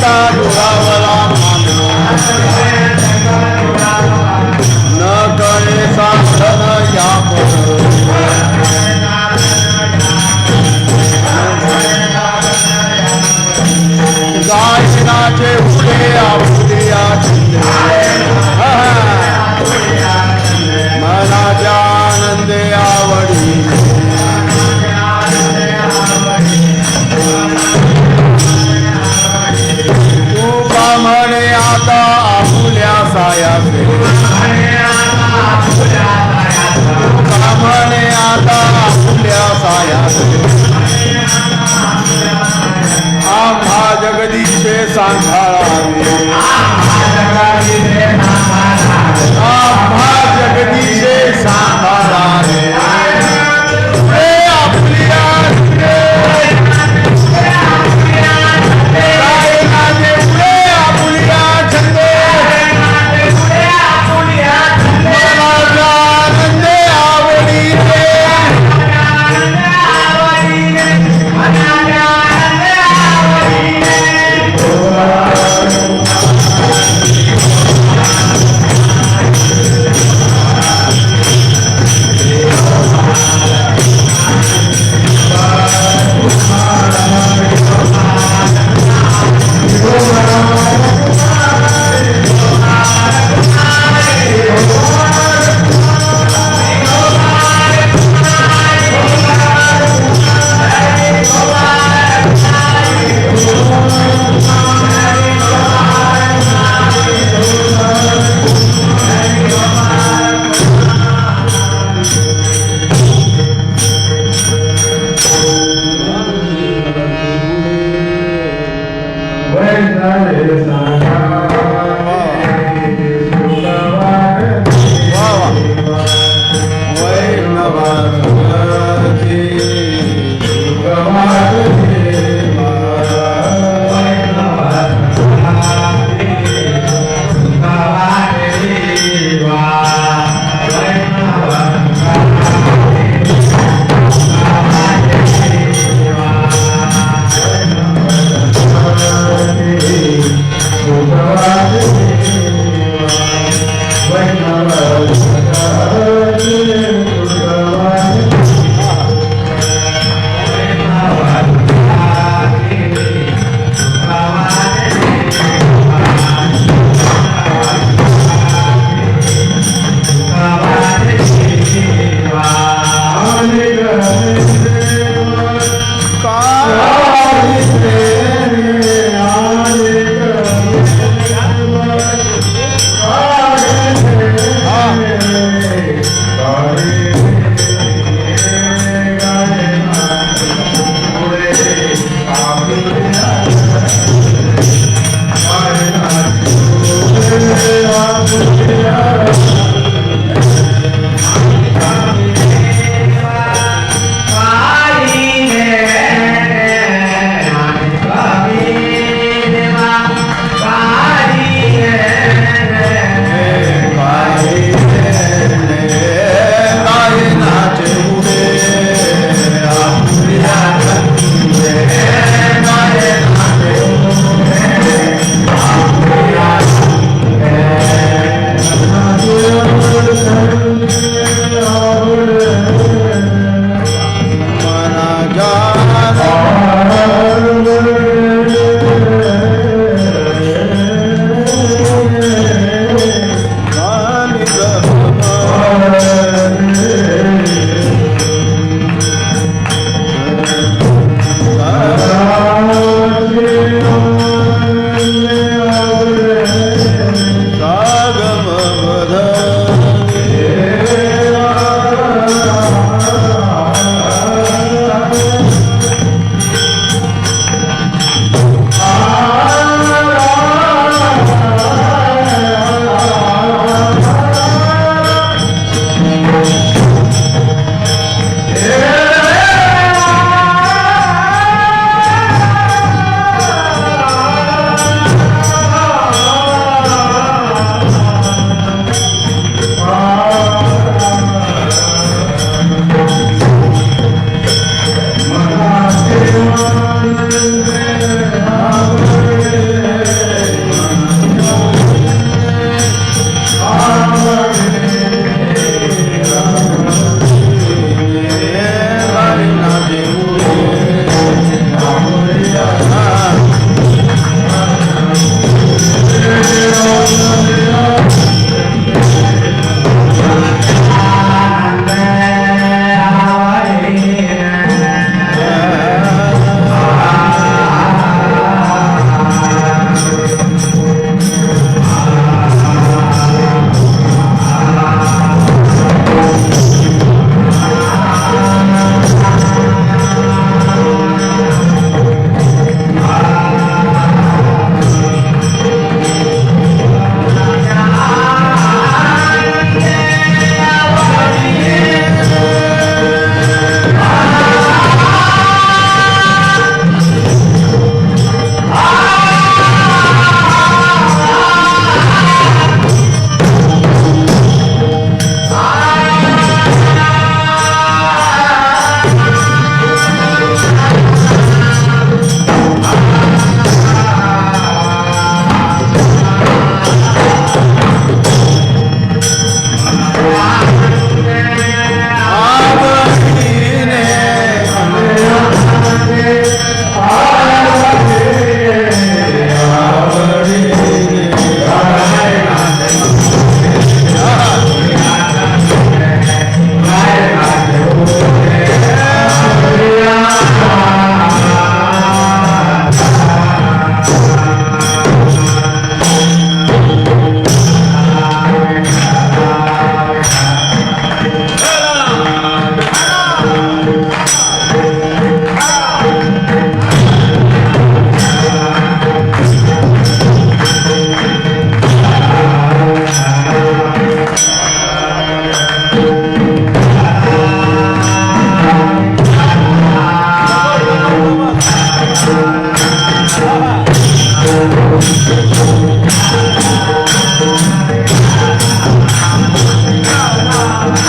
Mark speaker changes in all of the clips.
Speaker 1: जगता दुरावला न कळे साधन या गायनाचे फुले आपुलिया मनाच्या आनंदे आवडी म्हणे आता आपुल्या सायाचे म्हणे आता आपुल्या सायाचे आम्हा जगदीशे सांभाळावे आम्हा जगदीशे सांभाळावे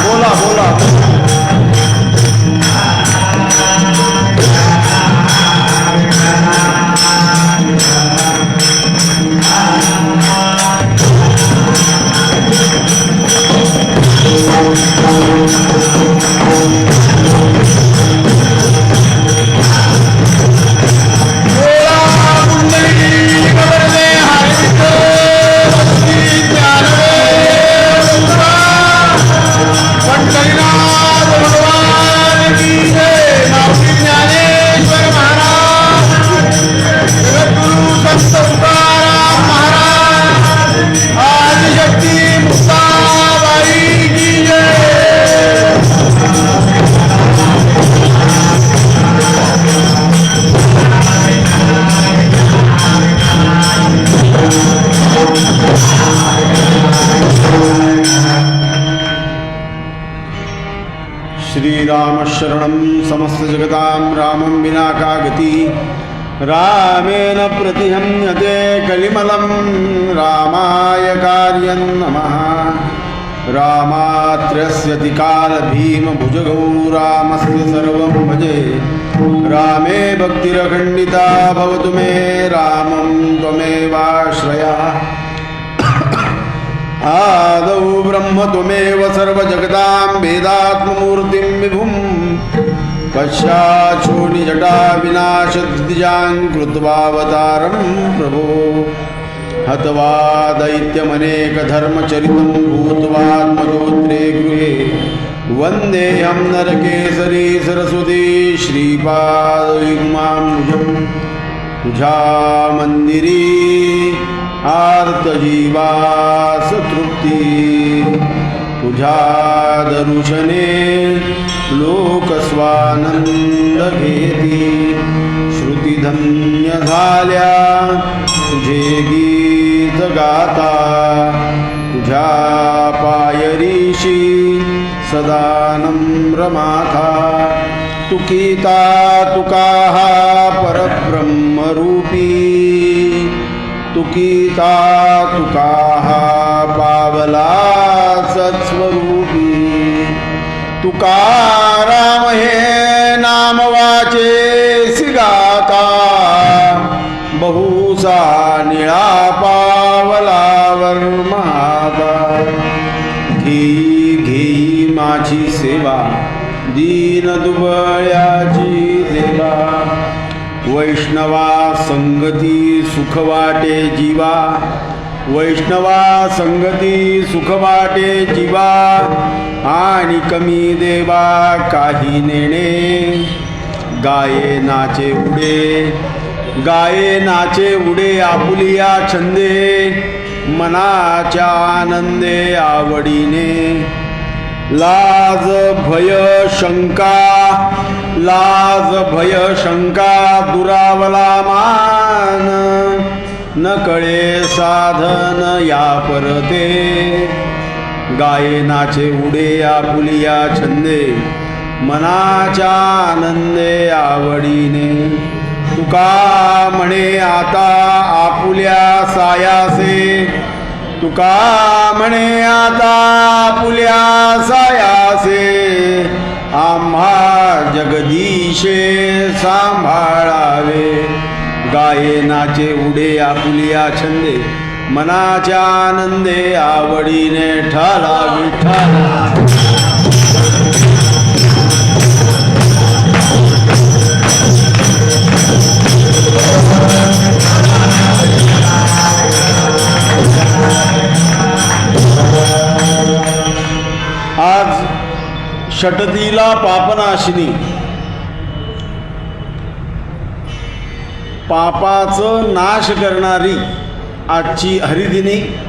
Speaker 1: बोला बोला. श्रीरामशरणं समस्तजगतां रामं विना का गति. रामेण प्रतिहन्यते कलिमलं रामाय कार्यं नमः. रामात्र्यस्यति कालभीमभुजगौ रामस्य सर्वं भजे. रामे भक्तिरखण्डिता भवतु मे रामं त्वमेवाश्रयः. आदौ ब्रह्म त्वमेव सर्वजगतां वेदात्ममूर्तिं विभुं. पश्चाच्छो निजटा विनाशद्विजां कृत्वावतारं प्रभो. हत्वा दैत्यमनेकधर्मचरितं भूत्वात्मगोत्रे गृहे. वन्देऽहं नरकेसरी सरस्वती श्रीपादयुग्माम्बुजं. तुझ्या मंदिरी आर्तजीवास तृप्ती. तुझ्या दर्शने लोकस्वानंद घेती. श्रुतिधन्य झाल्या तुझे गीत गाता. तुझ्या पायरीशी सदा नम्र माथा. तुकीता तुका हा परब्रह्मरूपी. तुकीता तुका हा पावला सत्स्वरूपी. तुकाराम हे नाम वाचेसी गाता. बहुसा निळा पावला वर्माता. घेई घेई माझी सेवा दीन दुबळ्याची देवा. वैष्णवा संगती सुख वाटे जीवा. वैष्णवा संगती सुख वाटे जीवा. आणि कमी देवा काही नेणे. गाये नाचे उडे गाये नाचे उडे आपुलिया छंदे. मनाच्या आनंदे आवडीने. लाज भय शंका लाज भय शंका दुरावला मान. न कळे साधन या परते. गाये नाचे उडे आपुलिया छंदे. मनाच्या आनंदे आवडीने. तुका म्हणे आता आपुल्या सायासे. तुका म्हणे आता आपुल्या सायासे. आम्हा जगदीशे सांभाळावे. गाये नाचे उडे आपुलिया छंदे. मनाच्या आनंदे आवडीने ठाला विठ्ठला. आज षटतीला पापनाशिनी. पापाचं नाश करणारी आजची हरिदिनी.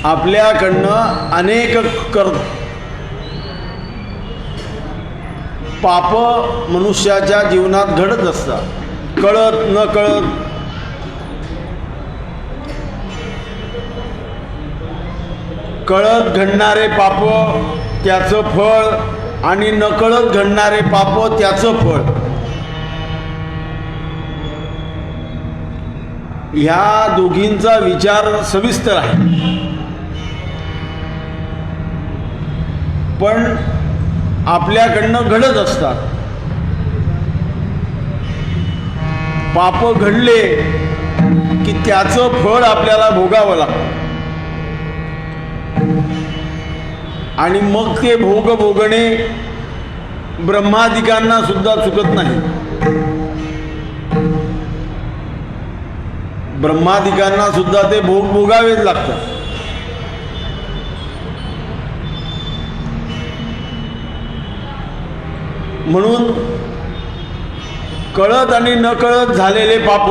Speaker 1: आपल्याकडनं अनेक पाप मनुष्याच्या जीवनात घडत असतात. कळत न कळत. कळत घडणारे पाप त्याचं फळ आणि नकळत घडणारे पाप त्याचं फळ. ह्या दोघींचा विचार सविस्तर आहे. पण आपल्याकडनं घडत असतात. पाप घडले की त्याचं फळ आपल्याला भोगावं लागतं आणि मग ते भोगणे ब्रह्मादिकांना सुद्धा चुकत नाही. ब्रह्मादिकांना सुद्धा ते भोगावेच लागतात. म्हणून कळत आणि नकळत झालेले पाप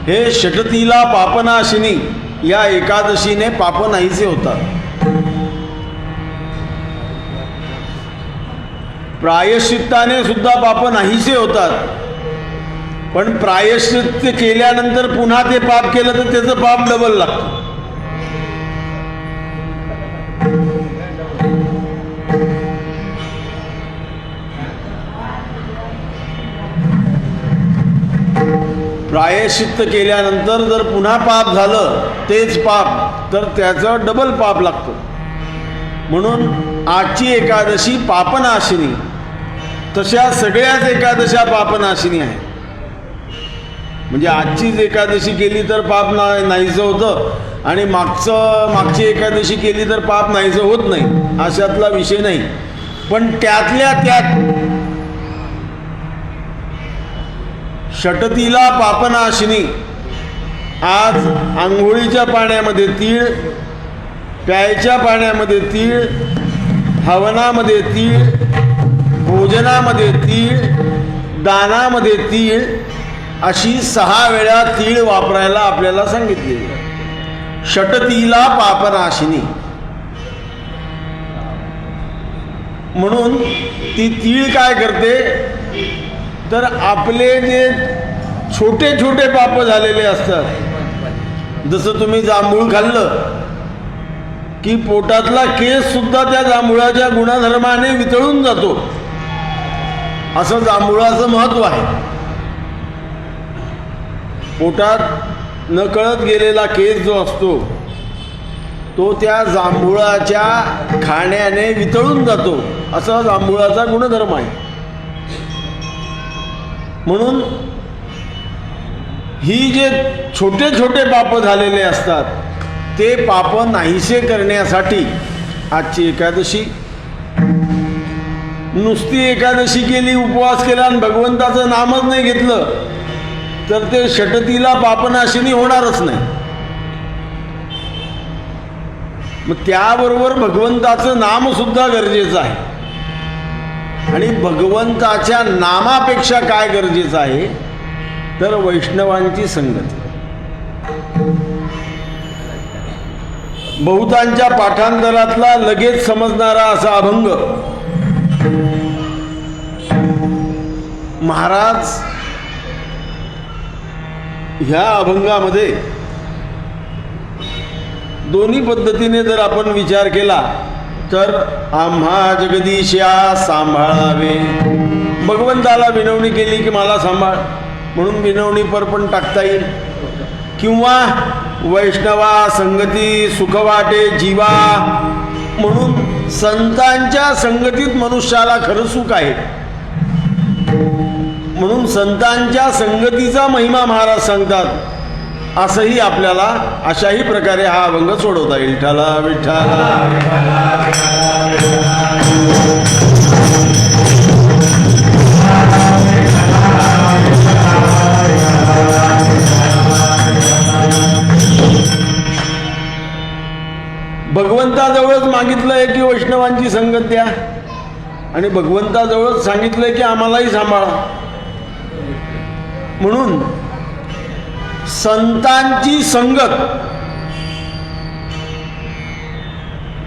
Speaker 1: हे षटतीला पापनाशिनी या एकादशीने पाप नाहीसे होतात. प्रायश्चित्ताने सुद्धा पाप नाहीसे होतात. पण प्रायश्चित्त केल्यानंतर पुन्हा ते पाप केलं तर त्याचं पाप डबल लागतं. प्रायश्चित्त केल्यानंतर जर पुन्हा पाप झालं तेच पाप तर त्याचं डबल पाप लागतं. म्हणून आजची एकादशी पापनाशिनी, तशा सगळ्याच एकादशा पापनाशिनी आहे. म्हणजे आजचीच एकादशी केली तर पाप नाहीसं होतं आणि मागची एकादशी केली तर पाप नाहीसं होत नाही, अशातला विषय नाही. पण त्यातल्या त्यात षटतीला पापनाशिनी, आज आंघोळीच्या पाण्यामध्ये तीळ, प्यायच्या पाण्यामध्ये तीळ, हवनामध्ये तीळ, भोजनामध्ये तीळ, दानामध्ये तीळ, अशी 6 वेळा तीळ वापरायला आपल्याला सांगितले. षटतीला पापनाशिनी म्हणून ती तीळ काय करते तर आपले जे छोटे छोटे पाप झालेले असतात, जसं तुम्ही जांभूळ खाल्लं की पोटातला केस सुद्धा त्या जांभुळाच्या गुणधर्माने वितळून जातो, असं जांभुळाचं महत्व आहे. पोटात नकळत गेलेला केस जो असतो तो त्या जांभुळाच्या खाण्याने वितळून जातो, असा जांभुळाचा गुणधर्म आहे. म्हणून ही जे छोटे छोटे पाप झालेले असतात ते पाप नाहीसे करण्यासाठी आजची एकादशी. नुसती एकादशी केली, उपवास केला आणि भगवंताचं नामच नाही घेतलं तर ते षटतीला पापनाशिनी होणारच नाही. मग त्याबरोबर भगवंताचं नाम सुद्धा गरजेचं आहे. आणि भगवंताच्या नामापेक्षा काय गरजेचं आहे तर वैष्णवांची संगती. बहुतांच्या पाठांतरातला लगेच समजणारा असा अभंग महाराज ह्या अभंगामध्ये दोन्ही पद्धतीने जर आपण विचार केला तर आम्हा जगदीशा सांभाळावे, भगवंताला विनवणी केली की मला सांभाळ म्हणून विनवणीपर पण टाकता येईल. किंवा वैष्णवा संगती सुख वाटे जीवा म्हणून संतांच्या संगतीत मनुष्याला खरं सुख आहे. म्हणून संतांच्या संगतीचा महिमा महाराज सांगतात. असंही आपल्याला अशाही प्रकारे हा अभंग सोडवता येईल. विठ्ठला विठ्ठला भगवंताजवळच मागितलंय की वैष्णवांची संगत द्या आणि भगवंताजवळच सांगितलंय की आम्हालाही सांभाळा. म्हणून संतांची संगत,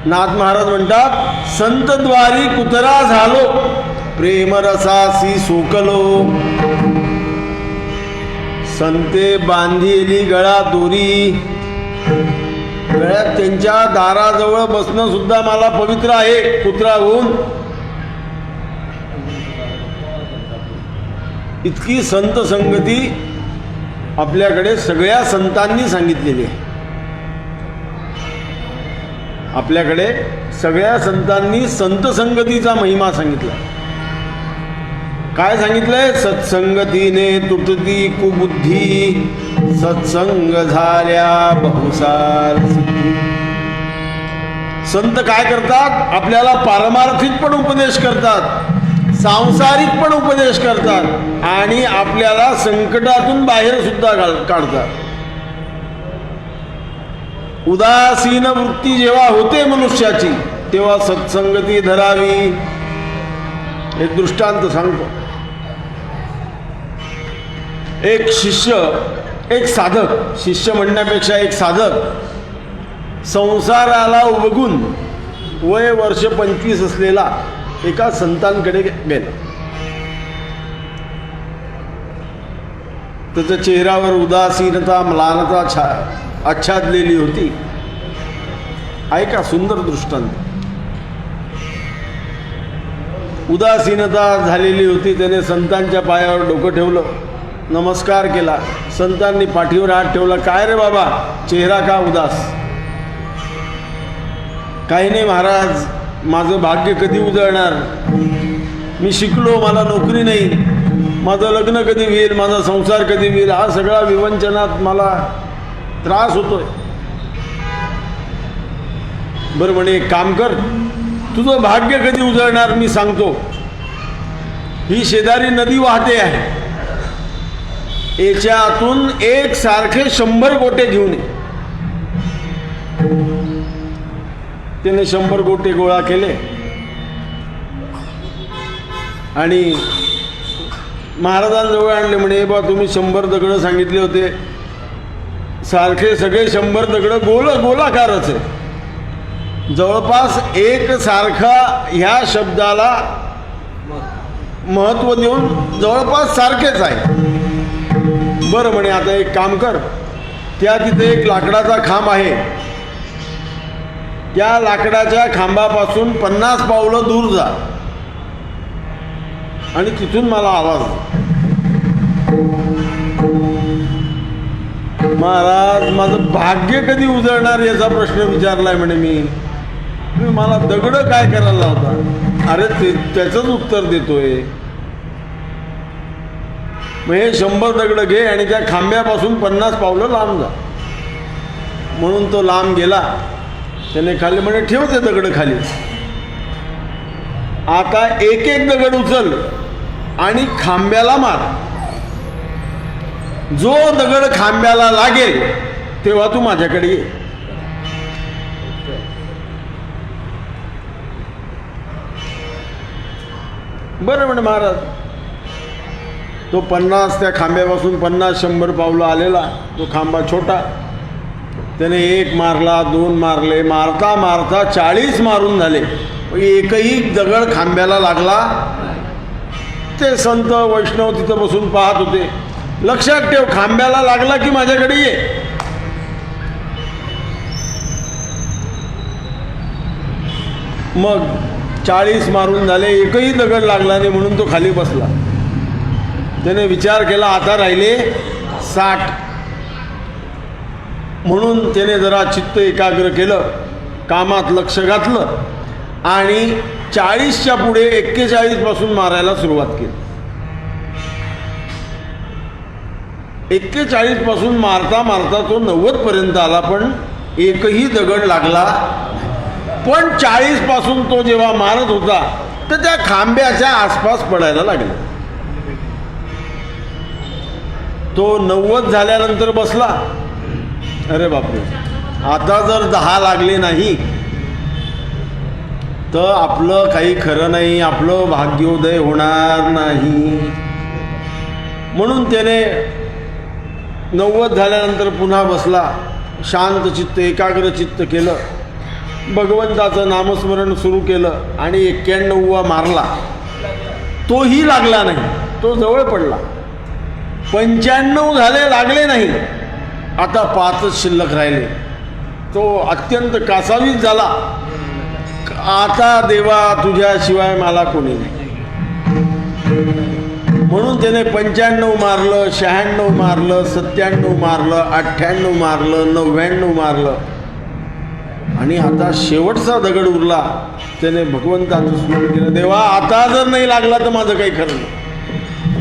Speaker 1: नाथ महाराज म्हणतात संतद्वारी कुतरा झालो प्रेमरसासी सोकलो, संते बांधिली गळा दोरी. गळ्यात त्यांच्या दाराजवळ बसणं सुद्धा मला पवित्र आहे कुत्रा होऊन. इतकी संत संगती आपल्याकडे सगळ्या संतांनी सांगितलेली आहे. आपल्याकडे सगळ्या संतांनी संत संगतीचा महिमा सांगितला. काय सांगितलंय? सत्संगतीने तुटती कुबुद्धी, सत्संग झाल्या बहुसार सिद्धी. संत काय करतात? आपल्याला पारमार्थिक पण उपदेश करतात, सांसारिक पण उपदेश करतात आणि आपल्याला संकटातून बाहेर सुद्धा काढतात. उदासीन वृत्ती जेव्हा होते मनुष्याची तेव्हा सत्संगती धरावी. एक दृष्टांत सांगतो. एक शिष्य, एक साधक, शिष्य म्हणण्यापेक्षा एक साधक संसाराला बघून वय वर्ष 25 असलेला एका संतांकडे गेला. त्याच्या चेहऱ्यावर उदासीनता, म्लानता आच्छादलेली होती. ऐका सुंदर दृष्टांत. उदासीनता झालेली होती. त्याने संतांच्या पायावर डोकं ठेवलं, नमस्कार केला. संतांनी पाठीवर हात ठेवला. काय रे बाबा, चेहरा का उदास? काही नाही महाराज, माझं भाग्य कधी उजळणार? मी शिकलो, मला नोकरी नाही, माझं लग्न कधी होईल, माझा संसार कधी होईल, हा सगळा विवंचनात मला त्रास होतोय. बरं म्हणे, एक काम कर, तुझं भाग्य कधी उजळणार मी सांगतो. ही शेजारी नदी वाहते आहे, याच्यातून एक सारखे 100 गोटे घेऊन ये. त्याने 100 गोटे गोळा केले आणि महाराजांजवळ आणले. म्हणे, बा तुम्ही 100 दगडं सांगितले होते, सारखे सगळे 100 दगडं गोलाकारच आहे. जवळपास एक सारखा ह्या शब्दाला महत्त्व देऊन जवळपास सारखेच आहे. बरं म्हणे, आता एक काम कर, त्या तिथे एक लाकडाचा खांब आहे, त्या लाकडाच्या खांबापासून 50 पावलं दूर जा आणि तिथून मला आवाज दे. महाराज, माझं भाग्य कधी उजळणार याचा प्रश्न विचारलाय म्हणे मी. मला दगड काय करायला होता? अरे त्याचंच उत्तर देतोय. मग हे 100 दगड घे आणि त्या खांब्यापासून 50 पावलं लांब जा. म्हणून तो लांब गेला. त्याने खाली म्हणे, ठेव ते दगड खाली. आता एक एक दगड उचल आणि खांब्याला मार. जो दगड खांब्याला लागेल तेव्हा तू माझ्याकडे ये. बरं म्हणे महाराज. तो 50 त्या खांब्यापासून 50-100 पावलं आलेला. तो खांबा छोटा. त्याने 1 मारला, 2 मारले, मारता मारता 40 मारून झाले. एकही दगड खांब्याला लागला. ते संत वैष्णव तिथं बसून पाहत होते. लक्षात ठेव, खांब्याला लागला की माझ्याकडे ये. मग 40 मारून झाले, एकही दगड लागला नाही, म्हणून तो खाली बसला. त्याने विचार केला, आता राहिले 60. म्हणून त्याने जरा चित्त एकाग्र केलं, कामात लक्ष घातलं आणि 40च्या पुढे 41 पासून मारायला सुरुवात केली. 41 पासून मारता मारता तो 90 पर्यंत आला, पण एकही दगड लागला. पण 40 पासून तो जेव्हा मारत होता तर त्या खांब्याच्या आसपास पडायला लागला. तो 90 झाल्यानंतर बसला. अरे बापरे, आता जर 10 लागले नाही तर आपलं काही खरं नाही, आपलं भाग्योदय होणार नाही. म्हणून त्याने 90 झाल्यानंतर पुन्हा बसला. शांत चित्त, एकाग्र चित्त केलं, भगवंताचं नामस्मरण सुरू केलं आणि 91वा मारला. तोही लागला नाही, तो जवळ पडला. 95 झाले, लागले नाही. आता 5च शिल्लक राहिले. तो अत्यंत कासावीस झाला. आता देवा, तुझ्याशिवाय मला कोणी नाही. म्हणून त्याने 95 मारलं, 96 मारलं, 97 मारलं, 98 मारलं, 99 मारलं, आणि आता शेवटचा दगड उरला. त्याने भगवंताचं स्मरण केलं, देवा आता जर नाही लागला तर माझं काही खरं नाही.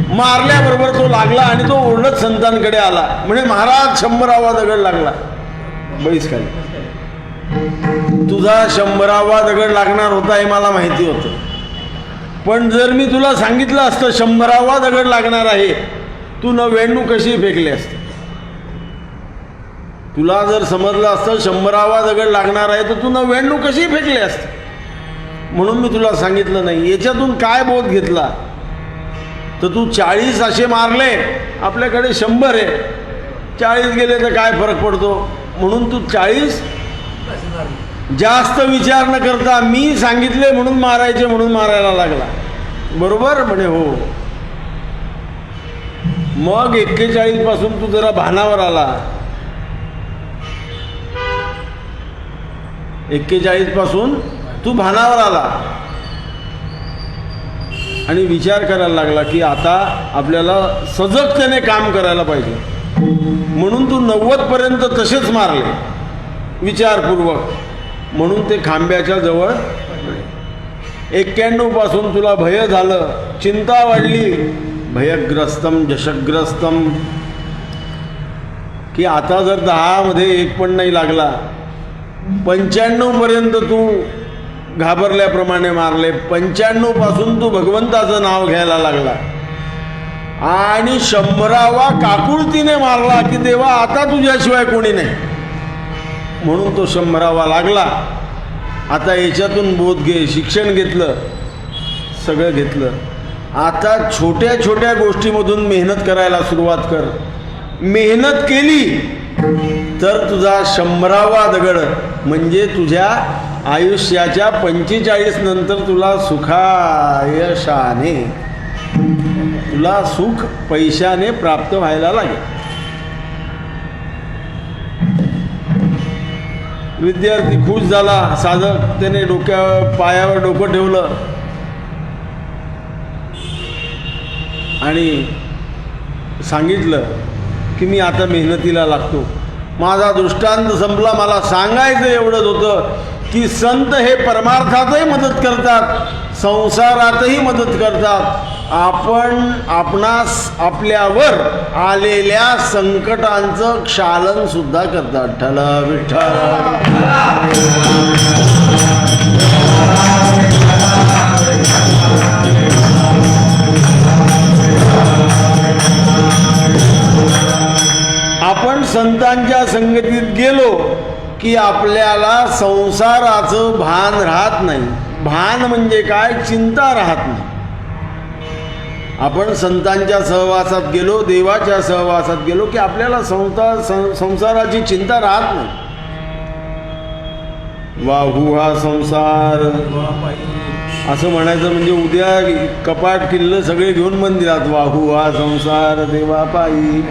Speaker 1: मारल्याबरोबर तो लागला आणि तो ओरडत संतांकडे आला, म्हणजे महाराज 100वा दगड लागला. बैस खाली. तुझा 100वा दगड लागणार होता हे मला माहिती होतं, पण जर मी तुला सांगितलं असतं 100वा दगड लागणार आहे, तू 99 कशी फेकले असते? तुला जर समजलं असतं 100वा दगड लागणार आहे तर तू 99 कशी फेकले असते? म्हणून मी तुला सांगितलं नाही. याच्यातून काय बोध घेतला? तर तू 40 असे मारले, आपल्याकडे 100 आहे, 40 गेले तर काय फरक पडतो? म्हणून तू 40 जास्त विचार न करता मी सांगितले म्हणून मारायचे, म्हणून मारायला लागला. बरोबर म्हणे हो. मग 41 पासून तू जरा भानावर आला. 41 पासून तू भानावर आला आणि विचार करायला लागला की आता आपल्याला सजगतेने काम करायला पाहिजे. म्हणून तू 90 पर्यंत तसेच मारले विचारपूर्वक. म्हणून ते खांब्याच्या जवळ 91 पासून तुला भय झालं, चिंता वाढली, भयग्रस्तम जशग्रस्तम, की आता जर 10 मध्ये 1 पण नाही लागला. 95 पर्यंत तू घाबरल्याप्रमाणे मारले. 95 पासून तू भगवंताचं नाव घ्यायला लागला आणि 100वा काकुळतीने मारला की देवा आता तुझ्याशिवाय कोणी नाही. म्हणून तो 100वा लागला. आता याच्यातून बोध घे, शिक्षण घेतलं, सगळं घेतलं. आता छोट्या छोट्या गोष्टीमधून मेहनत करायला सुरुवात कर. मेहनत केली तर तुझा 100वा दगड म्हणजे तुझ्या आयुष्याच्या 45 नंतर तुला सुखायशाने, तुला सुख पैशाने प्राप्त व्हायला लागेल. विद्यार्थी खुश झाला. साधक त्याने पायावर डोकं ठेवलं आणि सांगितलं की मी आता मेहनतीला लागतो. माझा दृष्टांत संपला. मला सांगायचं एवढंच होतं की संत हे परमार्थातही मदत करतात, संसारातही मदत करतात. आपणास आपल्यावर आलेल्या संकटांचं क्षालन सुद्धा करतात. ठल विठ्ठल. आपण संतांच्या संगतीत गेलो की आपल्याला संसाराचं भान राहत नाही. भान म्हणजे काय? चिंता राहत नाही. आपण संतांच्या सहवासात गेलो, देवाच्या सहवासात गेलो की आपल्याला संसाराची चिंता राहत नाही. वाहू हा संसार असं म्हणायचं म्हणजे उद्या कपाट किल्लं सगळे घेऊन मंदिरात. वाहू हा संसार देवा पायी.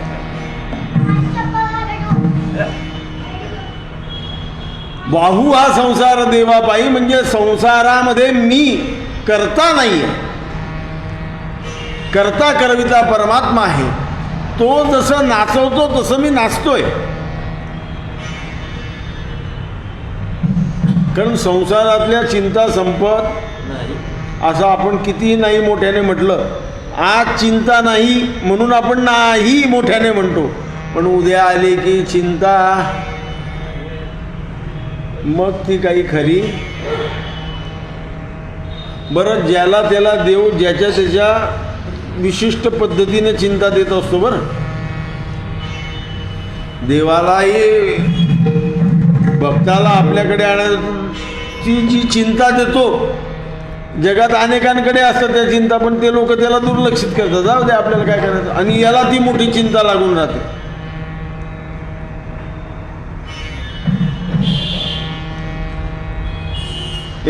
Speaker 1: वाहू हा संसार देवा पायी म्हणजे संसारामध्ये मी करता नाहीये. करता करविता परमात्मा आहे. तो जसं नाचवतो तसं मी नाचतोय. कारण संसारातल्या चिंता संपत असं आपण कितीही नाही मोठ्याने म्हटलं, आज चिंता नाही म्हणून आपण नाही मोठ्याने म्हणतो, पण उद्या आली की चिंता, मग ती काही खरी. बरं, ज्याला त्याला देव ज्याच्या त्याच्या विशिष्ट पद्धतीने चिंता देत असतो. बरं, देवालाही भक्ताला आपल्याकडे आणण्याची जी चिंता देतो, जगात अनेकांकडे असतात त्या चिंता, पण ते लोक त्याला दुर्लक्षित करतात. जाऊ दे आपल्याला काय करायचं, आणि याला ती मोठी चिंता लागून राहते.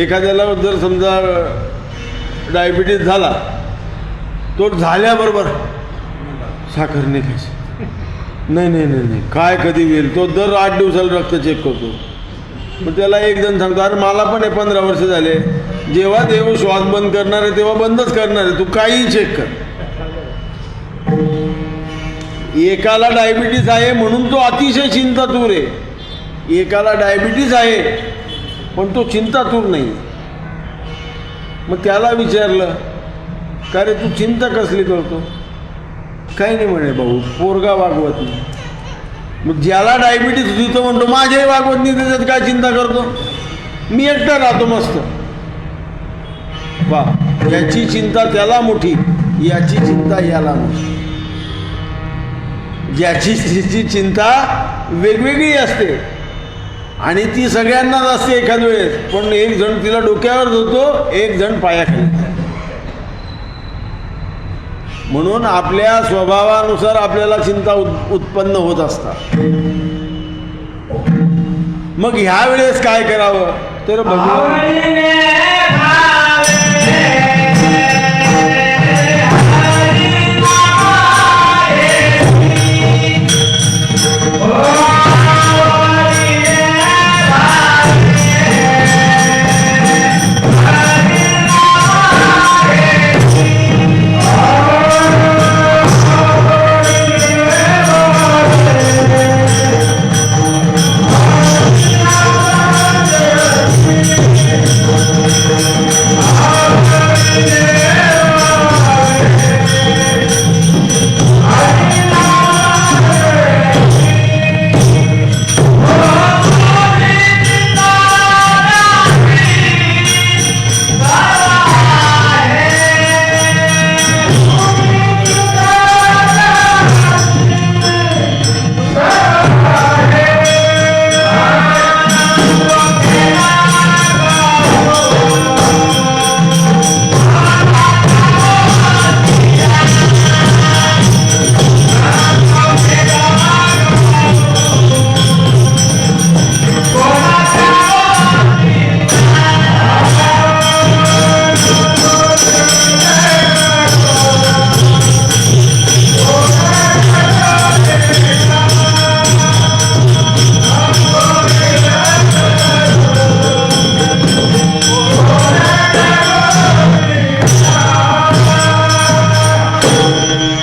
Speaker 1: एखाद्याला जर समजा डायबिटीज झाला, तो झाल्याबरोबर साखर नाही खायची, नाही नाही नाही नाही काय कधी होईल, तो दर 8 दिवसाला रक्त चेक करतो. मग त्याला एक जण सांगतो, अरे मला पण 15 वर्ष झाले, जेव्हा देव श्वास बंद करणार आहे तेव्हा बंदच करणार आहे, तू काहीही चेक कर. एकाला डायबिटीस आहे म्हणून तो अतिशय चिंतातूर आहे, एकाला डायबिटीस आहे पण तो चिंतातूर नाही. मग त्याला विचारलं, का रे तू चिंता कसली करतो? काही नाही म्हणे भाऊ, पोरगा वागवत नाही. मग ज्याला डायबिटीस होती तो म्हणतो माझ्याही वागवत नाही, त्याच्यात काय चिंता करतो, मी एकटा राहतो मस्त. वा, याची चिंता त्याला मोठी, याची चिंता याला मोठी. ज्याची चिंता वेगवेगळी असते आणि ती सगळ्यांनाच असते एखाद वेळेस, पण एक जण तिला डोक्यावर धरतो, एक जण पायाखाली. म्हणून आपल्या स्वभावानुसार आपल्याला चिंता उत्पन्न होत असतात. मग ह्या वेळेस काय करावं तर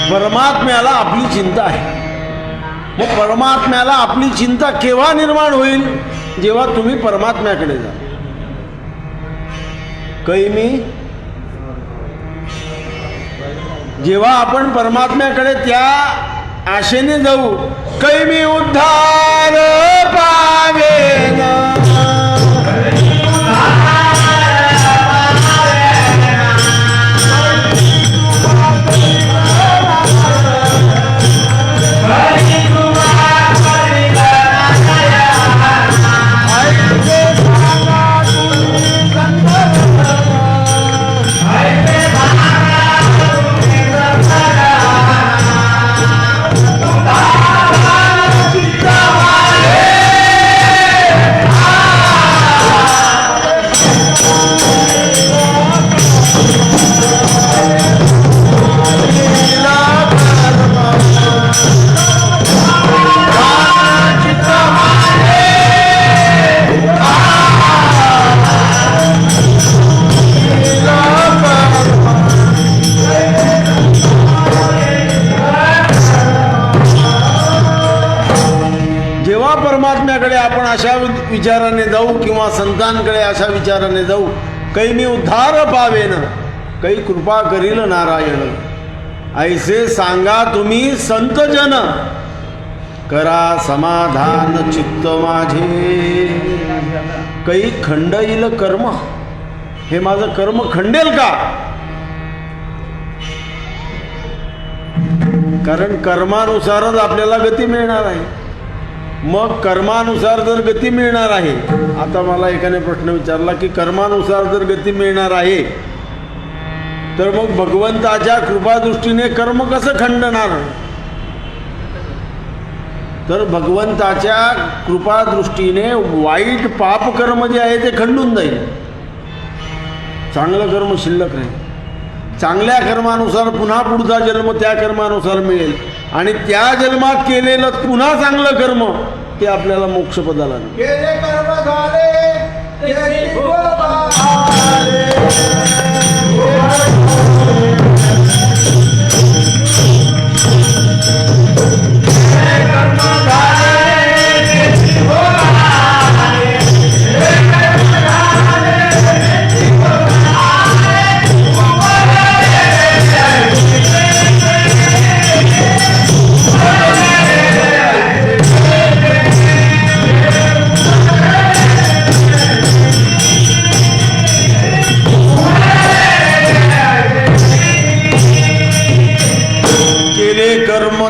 Speaker 1: परमात्म्याला आपली चिंता आहे. मग परमात्म्याला आपली चिंता केव्हा निर्माण होईल? जेव्हा तुम्ही परमात्म्याकडे जा. कैमी, जेव्हा आपण परमात्म्याकडे त्या आशेने जाऊ, कैमी उद्धार पावेन, परमात्म्याकडे आपण अशा विचाराने जाऊ किंवा संतांकडे अशा विचाराने जाऊ, कैमी उद्धार पावेन, कै कृपा करील नारायण. ऐसे सांगा तुम्ही संत जन, करा समाधान चित्त माझे, कै खंडईल कर्म, हे माझं कर्म खंडेल का? कारण कर्मानुसारच आपल्याला गती मिळणार आहे. मग कर्मानुसार जर गती मिळणार आहे, आता मला एकाने प्रश्न विचारला की कर्मानुसार जर गती मिळणार आहे तर मग भगवंताच्या कृपादृष्टीने कर्म कसं खंडणार? तर भगवंताच्या कृपादृष्टीने वाईट पाप कर्म जे आहे ते खंडून जाईल, चांगलं कर्म शिल्लक राहील. चांगल्या कर्मानुसार पुन्हा पुढचा जन्म त्या कर्मानुसार मिळेल आणि त्या जन्मात केलेलं पुन्हा चांगलं कर्म ते आपल्याला मोक्षपदाला
Speaker 2: केले कर्म झाले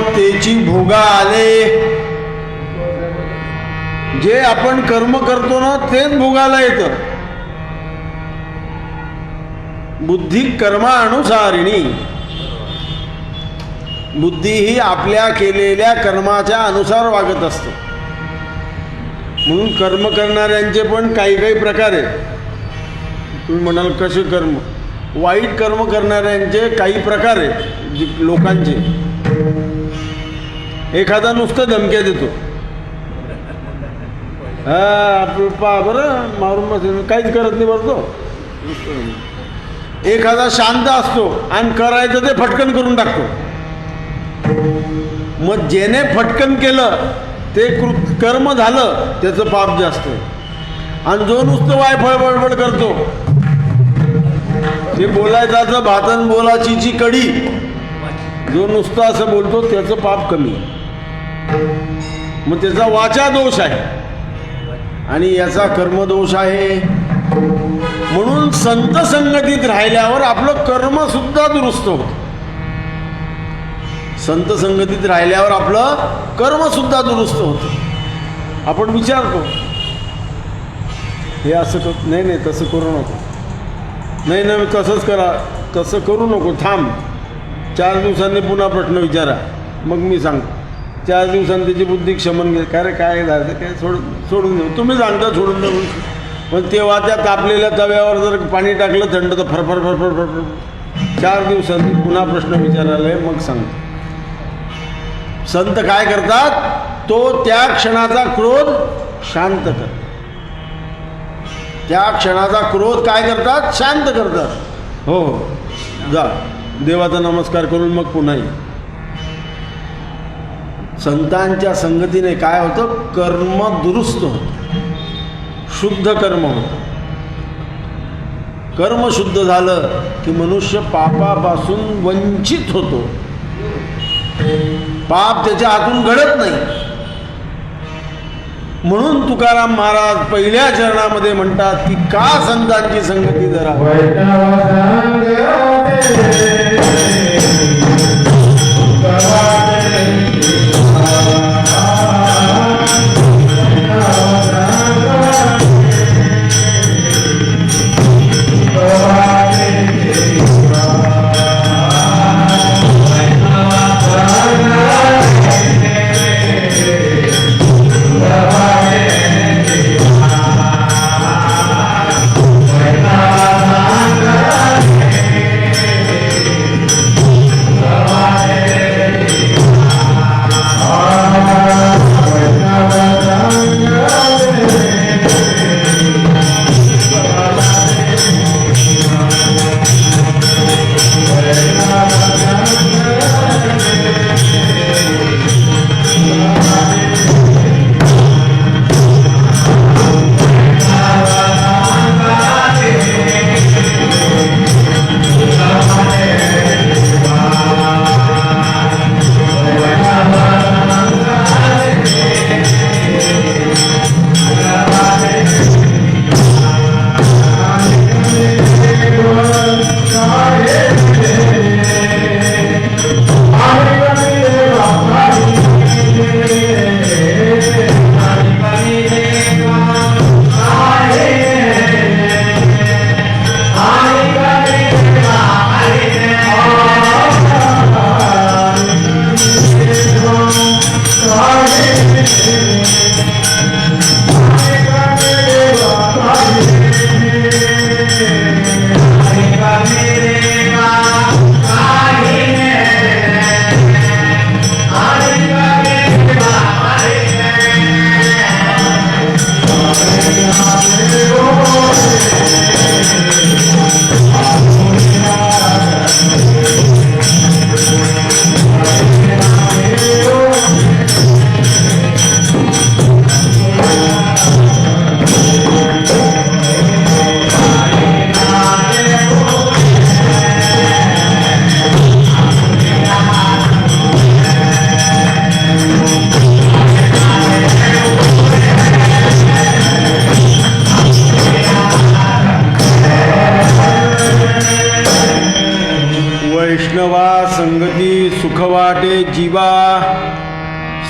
Speaker 1: तेची भोगा आले. जे आपण कर्म करतो ना तेच भोगाला येतं. बुद्धी कर्मानुसारिणी. बुद्धी ही आपल्या केलेल्या कर्माच्या अनुसार वागत असते. म्हणून कर्म करणाऱ्यांचे पण काही काही प्रकार आहेत. तुम्ही म्हणाल कसे कर्म? वाईट कर्म करणाऱ्यांचे काही प्रकार आहेत लोकांचे. एखादा नुसतं धमक्या देतो, पा बरं मारून बसेल, काहीच करत नाही बरं तो. एखादा शांत असतो आणि करायचं ते फटकन करून टाकतो. मग ज्याने फटकन केलं ते कर्म झालं, त्याचं पाप जास्त आहे. आणि जो नुसतं वायफळ बडबड करतो, ते बोलायचं भातन बोलाचीची कडी, जो नुसतं असं बोलतो त्याचं पाप कमी. मग त्याचा वाचा दोष आहे आणि याचा कर्मदोष आहे. म्हणून संत संगतीत राहिल्यावर आपलं कर्म सुद्धा दुरुस्त होतं. संत संगतीत राहिल्यावर आपलं कर्म सुद्धा दुरुस्त होतं. आपण विचारतो, हे असं कर, नाही नाही तसं करू नको, नाही नाही तसंच करा, तसं करू नको, थांब, 4 दिवसांनी पुन्हा प्रश्न विचारा, मग मी सांगतो. 4 दिवसांनी त्याची बुद्धी क्षमन घे, काय रे काय झालं, काय सोडून देऊ, तुम्ही सांगता सोडून देऊ. पण तेव्हा त्या तापलेल्या तव्यावर जर पाणी टाकलं थंड तर फरफर फरफर फरफर. 4 दिवसांनी पुन्हा प्रश्न विचारायला मग सांगतो. संत काय करतात? तो त्या क्षणाचा क्रोध शांत करतात. त्या क्षणाचा क्रोध काय करतात? शांत करतात. हो हो, जा देवाचा नमस्कार करून मग पुन्हा ये. संतांच्या संगतीने काय होतं? कर्म दुरुस्त होतं, शुद्ध कर्म होतं. कर्म शुद्ध झालं की मनुष्य पापापासून वंचित होतो. पाप त्याच्या हातून घडत नाही. म्हणून तुकाराम महाराज पहिल्या चरणामध्ये म्हणतात की का संतांची संगती जरा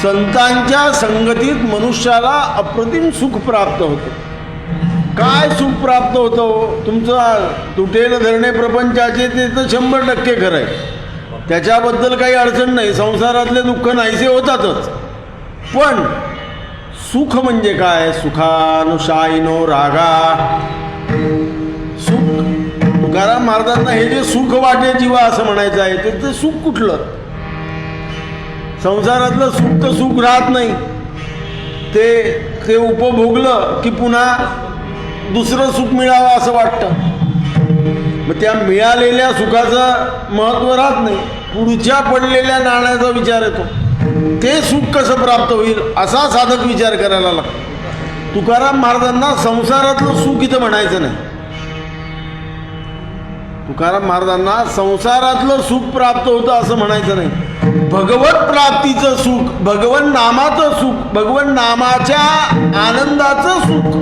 Speaker 1: संतांच्या संगतीत मनुष्याला अप्रतिम सुख प्राप्त होतं. काय सुख प्राप्त होतं? तुमचं तुटेल धरणे प्रपंचाचे ते तर 100% खरं आहे, त्याच्याबद्दल काही अडचण नाही. संसारातले दुःख नाहीसे होतातच. पण सुख म्हणजे काय? सुखानुशायिनो रागा. सुख, तुकाराम महाराजांना हे जे सुख वाटे जीवा असं म्हणायचं आहे, ते सुख कुठलं? संसारातलं सुख तर सुख राहत नाही. ते उपभोगलं की पुन्हा दुसरं सुख मिळावं असं वाटतं. मग त्या मिळालेल्या सुखाचं महत्त्व राहत नाही, पुढच्या पडलेल्या नाण्याचा विचार येतो. ते सुख कसं प्राप्त होईल असा साधक विचार करायला लागतो. तुकाराम महाराजांना संसारातलं सुख इथं म्हणायचं नाही. तुकाराम महाराजांना संसारातलं सुख प्राप्त होतं असं म्हणायचं नाही. भगवत प्राप्तीचं सुख, भगवन नामाचं सुख, भगवन नामाच्या आनंदाचं सुख.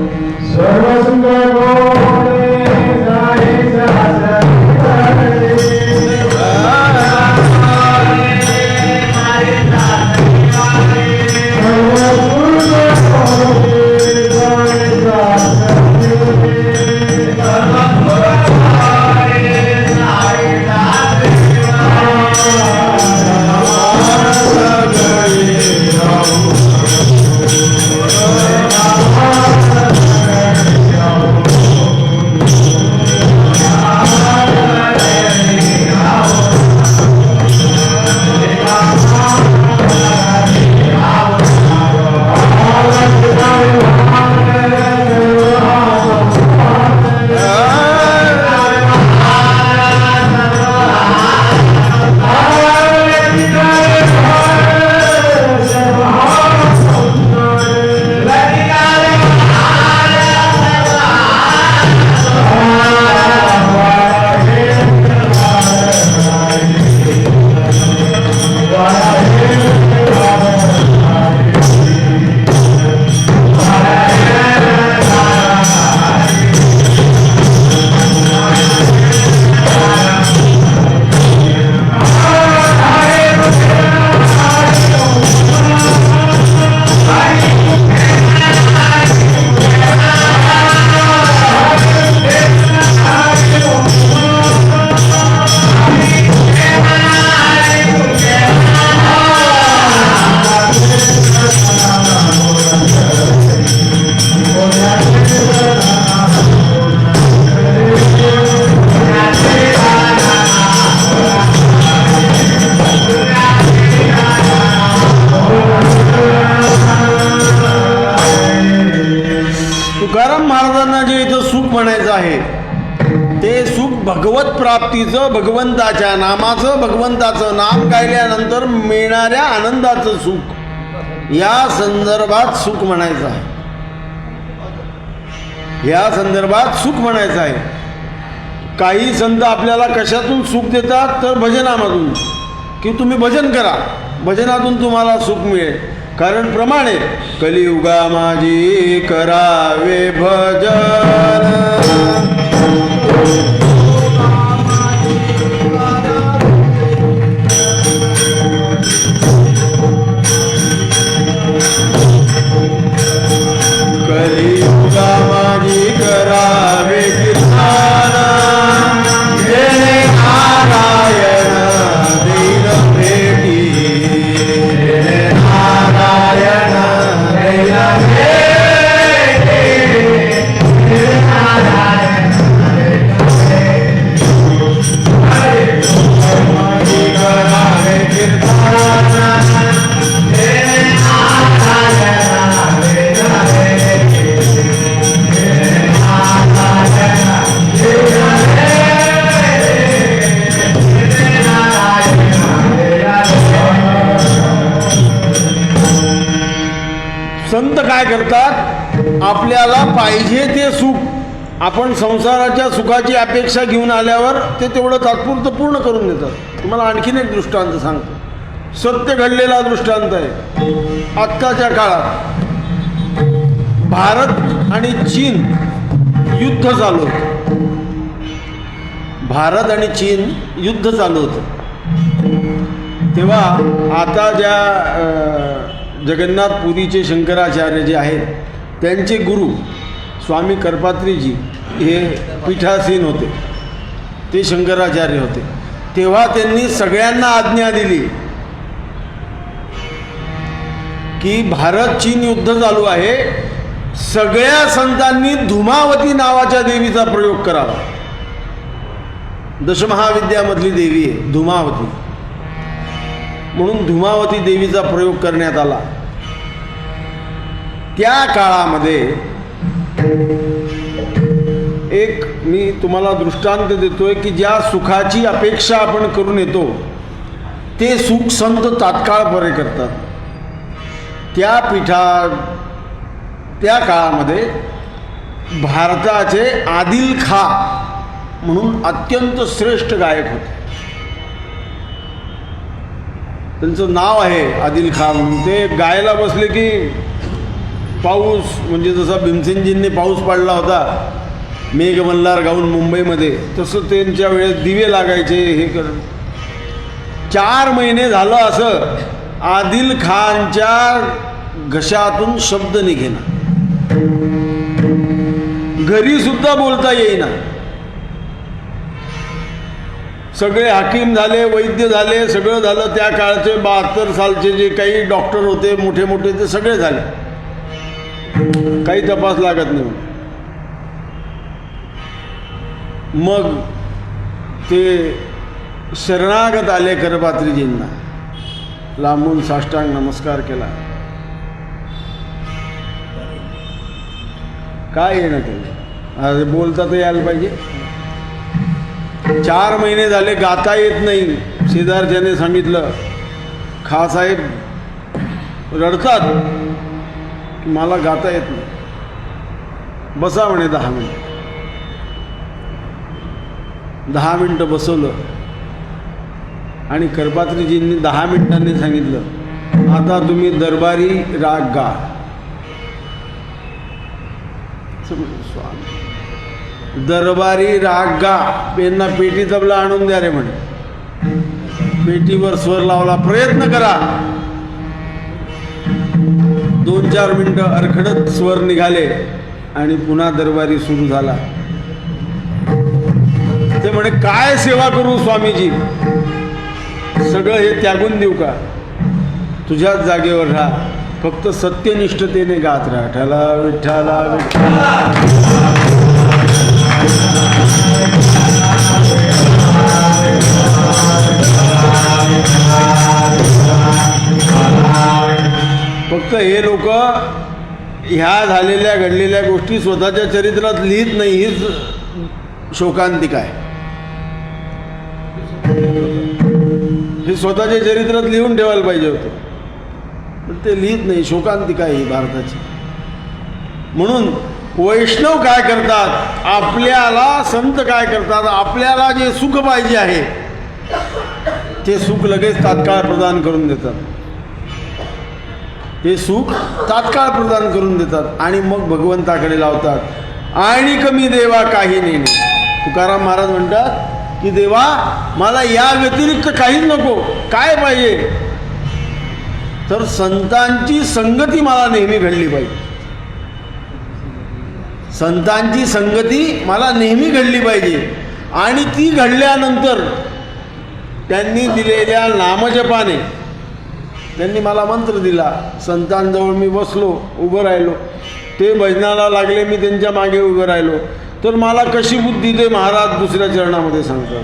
Speaker 1: म्हणायचं आहे ते सुख भगवत प्राप्तीचं, भगवंताच्या नामाचं, भगवंताचं नाम गायल्यानंतर मिळणाऱ्या आनंदाचं सुख, या संदर्भात सुख म्हणायचं आहे. या संदर्भात सुख म्हणायचं आहे. काही संत आपल्याला कशातून सुख देतात तर भजनामधून, की तुम्ही भजन करा, भजनातून तुम्हाला सुख मिळेल. कारण प्रमाणे कलियुगा माझी करावे भजन, कलियुगा माझी करावे कीर्तन, जय नारायण देव भेटी, जय नारायण देव भेटी, जय नारायण माझी करावे कीर्तन, जय नारायण संत काय करतात, आपल्याला पाहिजे ते सुख, आपण संसाराच्या सुखाची अपेक्षा घेऊन आल्यावर ते तेवढं तात्पुरतं पूर्ण करून देतात. तुम्हाला आणखीन एक दृष्टांत सांगतो, सत्य घडलेला दृष्टांत आहे. आत्ताच्या काळात भारत आणि चीन युद्ध चालू होतं. भारत आणि चीन युद्ध चालू होतं. तेव्हा आता ज्या जगन्नाथपुरीचे शंकराचार्य जे आहेत त्यांचे गुरु स्वामी करपात्रीजी हे पीठासीन होते, ते शंकराचार्य होते. तेव्हा त्यांनी सगळ्यांना आज्ञा दिली की भारत चीन युद्ध चालू आहे, सगळ्या संतांनी धुमावती नावाच्या देवीचा प्रयोग करावा. दशमहाविद्यामधली देवी आहे धुमावती, म्हणून धुमावती देवीचा प्रयोग करण्यात आला. त्या काळामध्ये एक मी तुम्हाला दृष्टांत देतोय की ज्या सुखाची अपेक्षा आपण करून येतो ते सुख संत तात्काळ बरे करतात. त्या काळामध्ये भारताचे आदिल खा म्हणून अत्यंत श्रेष्ठ गायक होते. त्यांचं नाव आहे आदिल खा म्हणून. ते गायला बसले की पाऊस, म्हणजे जसा भीमसेनजींनी पाऊस पाडला होता मेघमल्हार गाऊन मुंबईमध्ये, तसं त्यांच्या वेळेस दिवे लागायचे. हे कर 4 महिने झालं असं आदिल खानच्या घशातून शब्द निघेना, घरी सुद्धा बोलता येईना. सगळे हाकीम झाले, वैद्य झाले, सगळं झालं. त्या काळचे 72 सालचे जे काही डॉक्टर होते मोठे मोठे ते सगळे झाले, काही तपास लागत नाही. मग ते शरणागत आले करपात्रीजींना, लांबून साष्टांग नमस्कार केला. काय येणं केलं, बोलता तर यायला पाहिजे. 4 महिने झाले गाता येत नाही. शेजारच्याने सांगितलं, खासाहेब रडतात की मला गाता येत नाही, बसा म्हणे 10 मिनिट. 10 मिनिटं बसवलं आणि करपात्रीजींनी 10 मिनिटांनी सांगितलं, आता तुम्ही दरबारी राग गा. दरबारी राग गा. यांना पेटी तबला आणून द्या रे म्हणे. पेटीवर स्वर लावला, प्रयत्न करा. 2-4 मिनिटं अरखडत स्वर निघाले आणि पुन्हा दरबारी सुरू झाला. ते म्हणे, काय सेवा करू स्वामीजी, सगळं हे त्यागून देऊ का? तुझ्याच जागेवर राहा, फक्त सत्यनिष्ठतेने गात राहा. ठला विठ्ठला विठ्ठला. फक्त हे लोक ह्या झालेल्या घडलेल्या गोष्टी स्वतःच्या चरित्रात लिहित नाही, हीच शोकांतिका आहे. हे स्वतःच्या चरित्रात लिहून ठेवायला पाहिजे होतं, पण ते लिहित नाही. शोकांतिका ही भारताची. म्हणून वैष्णव काय करतात, आपल्याला संत काय करतात, आपल्याला जे सुख पाहिजे आहे ते सुख लगेच तात्काळ प्रदान करून देतात. ते सुख तात्काळ प्रदान करून देतात आणि मग भगवंताकडे लावतात. आणि कमी देवा काही नाही. तुकाराम महाराज म्हणतात की देवा मला या व्यतिरिक्त काहीच नको. काय पाहिजे तर संतांची संगती मला नेहमी घडली पाहिजे. संतांची संगती मला नेहमी घडली पाहिजे. आणि ती घडल्यानंतर त्यांनी दिलेल्या नामजपाने, त्यांनी मला मंत्र दिला, संतांजवळ मी बसलो, उभं राहिलो, ते भजनाला लागले, मी त्यांच्या मागे उभं राहिलो, तर मला कशी बुद्धी ते महाराज दुसऱ्या चरणामध्ये सांगतात.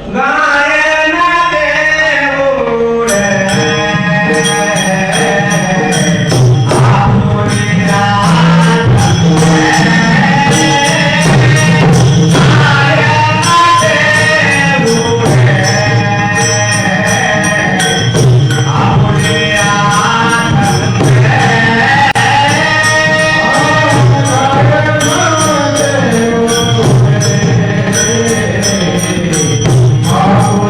Speaker 2: Oh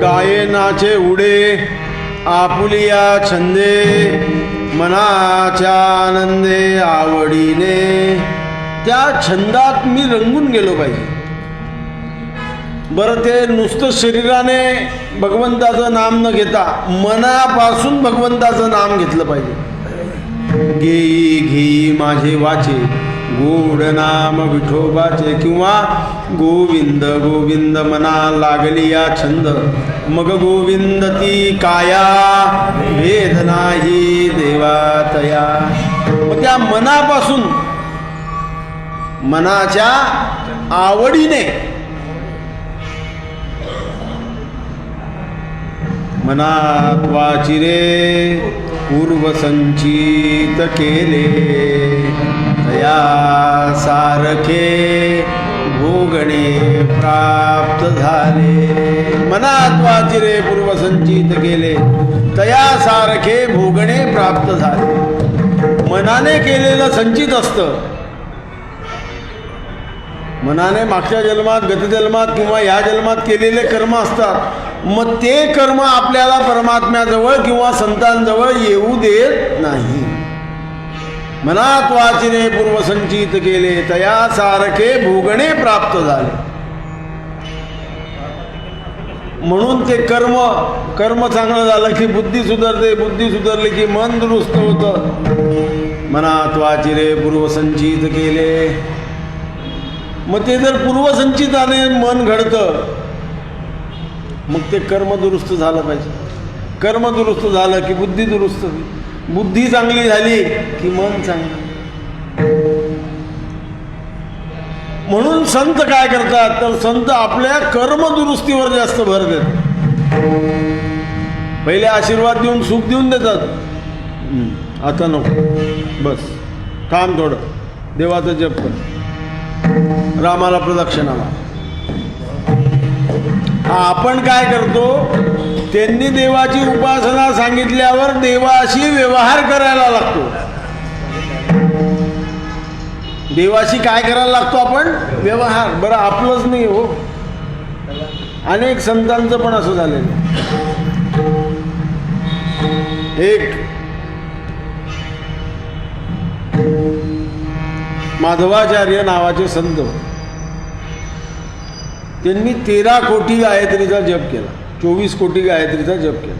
Speaker 1: गायनाचे उडे आपुलिया छंदे मनाच्या आनंदे आवडीने. त्या छंदात मी रंगून गेलो पाहिजे. बरं, ते नुसतं शरीराने भगवंताचं नाम न घेता मनापासून भगवंताचं नाम घेतलं पाहिजे. घेई घेई माझे वाचे गोड नाम विठोबाचे, किंवा गोविंद गोविंद मना लागली या छंद, मग गोविंद ती काया भेद नाही देवा तया. मग त्या मनापासून मनाच्या आवडीने मनात वाचिरे पूर्वसंचित केले, तया सारखे भोगणे प्राप्त झाले. मनात वाचिरे पूर्वसंचित केले, तया सारखे भोगणे प्राप्त झाले. मनाने केलेलं संचित असतं. मनाने मागच्या जन्मात गतजन्मात किंवा ह्या जन्मात केलेले कर्म असतात. मग ते कर्म आपल्याला परमात्म्याजवळ किंवा संतांजवळ येऊ देत नाही. मनात वाचिने पूर्वसंचित केले, तया सारखे भोगणे प्राप्त झाले. म्हणून ते कर्म चांगलं झालं की बुद्धी सुधारते, बुद्धी सुधारली की मन दुरुस्त होतं. मनात वाचिरे पूर्वसंचित केले. मग ते जर पूर्वसंचिताने मन घडतं, मग ते कर्म दुरुस्त झालं पाहिजे. कर्म दुरुस्त झालं की बुद्धी दुरुस्त होईल. बुद्धी चांगली झाली की मन चांगलं. म्हणून संत काय करतात, तर संत आपल्या कर्म दुरुस्तीवर जास्त भर देतात. पहिले आशीर्वाद देऊन सुख देऊन देतात. आता नको, बस थांब थोडं, देवाचा जप कर, रामाला प्रदक्षिणा मार. आपण काय करतो, त्यांनी देवाची उपासना सांगितल्यावर देवाशी व्यवहार करायला लागतो. देवाशी काय करायला लागतो आपण, व्यवहार. बरं, आपलंच नाही हो, अनेक संतांचं पण असं झालेलं. एक माधवाचार्य नावाचे संत, त्यांनी 13 कोटी गायत्रीचा जप केला, 24 कोटी गायत्रीचा जप केला.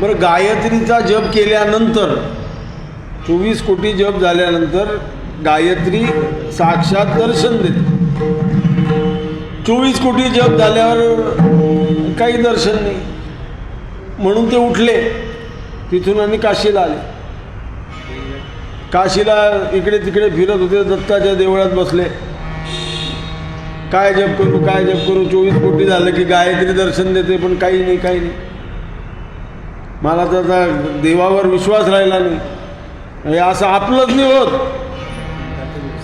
Speaker 1: बरं, गायत्रीचा जप केल्यानंतर 24 कोटी जप झाल्यानंतर गायत्री साक्षात दर्शन देते. 24 कोटी जप झाल्यावर काही दर्शन नाही. म्हणून ते उठले तिथून आणि काशीला आले. काशीला इकडे तिकडे फिरत होते, दत्ताच्या देवळात बसले. काय जप करू, काय जप करू, 24 कोटी झालं की गायत्री दर्शन देते, पण काही नाही, काही नाही. मला तर देवावर विश्वास राहिला नाही. हे असं आपलंच नाही होत,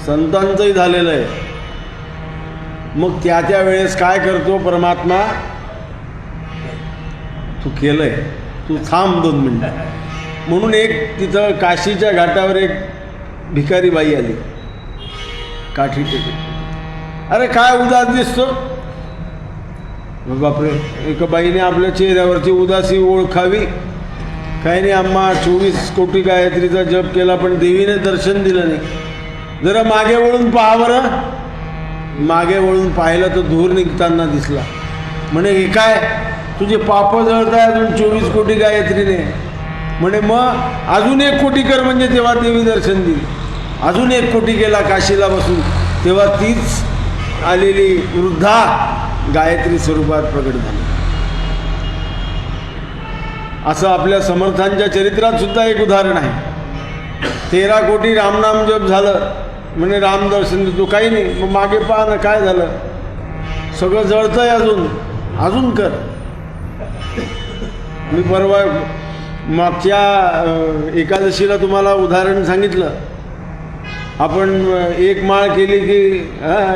Speaker 1: संतांचंही झालेलं आहे. मग त्या वेळेस काय करतो परमात्मा, तू केलंय, तू थांब 2 मिनिटं. म्हणून एक तिथं काशीच्या घाटावर एक भिकारी बाई आली, काठी टेकली. अरे काय उदास दिसतो. बापरे, एका बाईने आपल्या चेहऱ्यावरची उदासी ओळखावी. काही नाही अम्मा, 24 कोटी गायत्रीचा जप केला पण देवीने दर्शन दिलं नाही. जरा मागे वळून पहा बरं. मागे वळून पाहिलं तर धूर निघताना दिसला. म्हणे हे काय, तुझे पाप जळत आहे अजून 24 कोटी गायत्रीने. म्हणे मग अजून 1 कोटी कर, म्हणजे तेव्हा देवी दर्शन दिली. अजून 1 कोटी केला काशीला बसून, तेव्हा तीच आलेली वृद्धा गायत्री स्वरूपात प्रकट झाली. असं आपल्या समर्थांच्या चरित्रात सुद्धा एक उदाहरण आहे. 13 कोटी रामनाम जप झालं, म्हणे राम दर्शन देतो, काही नाही. मग मागे पहा ना काय झालं, सगळं जळतंय, अजून कर. मी परवा मागच्या एकादशीला तुम्हाला उदाहरण सांगितलं. आपण 1 माळ केली की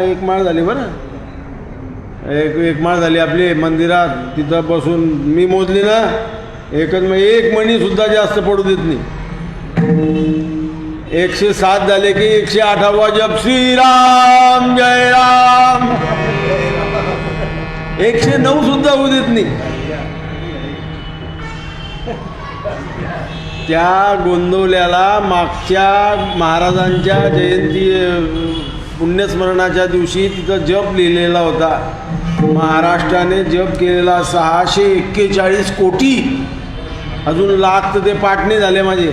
Speaker 1: 1 माळ झाली बरं, एक माळ झाली आपली मंदिरात. तिथं बसून मी मोजली ना, मग 1 मणीसुद्धा जास्त पडू देत नाही. 107 झाले की 108वा जप, श्रीराम जय राम. 109 सुद्धा होऊ देत नाही. त्या गोंदवल्याला मागच्या महाराजांच्या जयंती पुण्यस्मरणाच्या दिवशी तिथं जप लिहिलेला होता. महाराष्ट्राने जप केलेला 641 कोटी. अजून लाख तर ते पाठ नाही झाले माझे.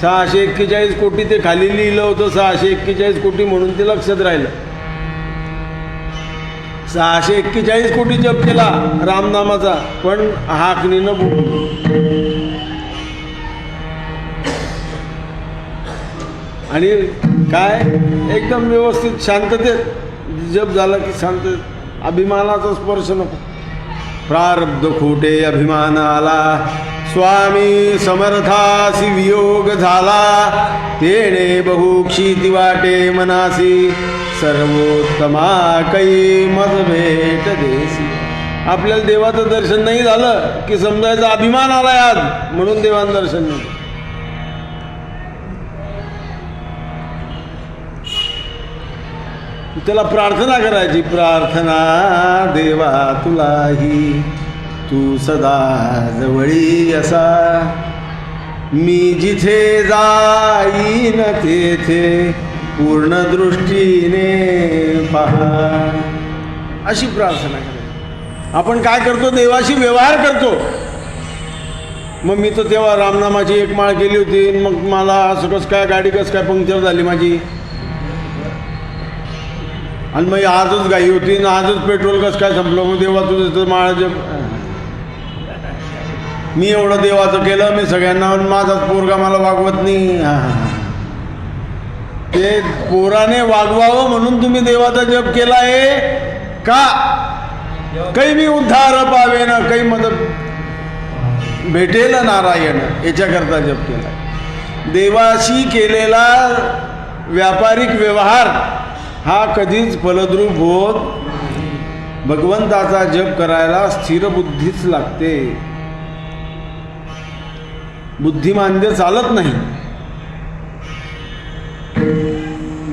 Speaker 1: 641 कोटी ते खाली लिहिलं होतं 641 कोटी म्हणून ते लक्षात राहिलं. 641 कोटी जप केला रामनामाचा, पण हाकणीनं बुडलो. आणि काय एकदम व्यवस्थित शांततेत जप झाला की शांततेत. अभिमानाचा स्पर्श नको. प्रारब्ध खोटे अभिमान आला, स्वामी समर्थासी वियोग झाला, तेणे बहुक्षिती वाटे मनासी, सर्वोत्तमा कै मज भेट देसी. आपल्याला देवाचं दर्शन नाही झालं की समजायचा अभिमान आलाय आज म्हणून देवाचं दर्शन नाही. त्याला प्रार्थना करायची. प्रार्थना देवा तुलाही, तू सदा जवळी असा, मी जिथे जाईन तेथे पूर्ण दृष्टीने पहा. अशी प्रार्थना करायची. आपण काय करतो, देवाशी व्यवहार करतो. मग मी तर तेव्हा रामनामाची एक माळ केली होती, मग मला असं कसं काय गाडी कसं काय पंक्चर झाली माझी, आणि मग आजच गाई होती ना आजच पेट्रोल कसं काय संपलं. मग देवा तुझं माळाचं मी एवढं देवाचं केलं, मी सगळ्यांना माझाच पोरगा मला वागवत नाही. ते पोराने वागवावं म्हणून तुम्ही देवाचा जप केला आहे का? काही मी उद्धार पावे ना, काही मदत भेटेल नारायण, याच्याकरता जप केला. देवाशी केलेला व्यापारिक व्यवहार हा कधीच फलद्रूप होत. भगवंताचा जप करायला स्थिर बुद्धीच लागते. बुद्धिमांद्य चालत नाही.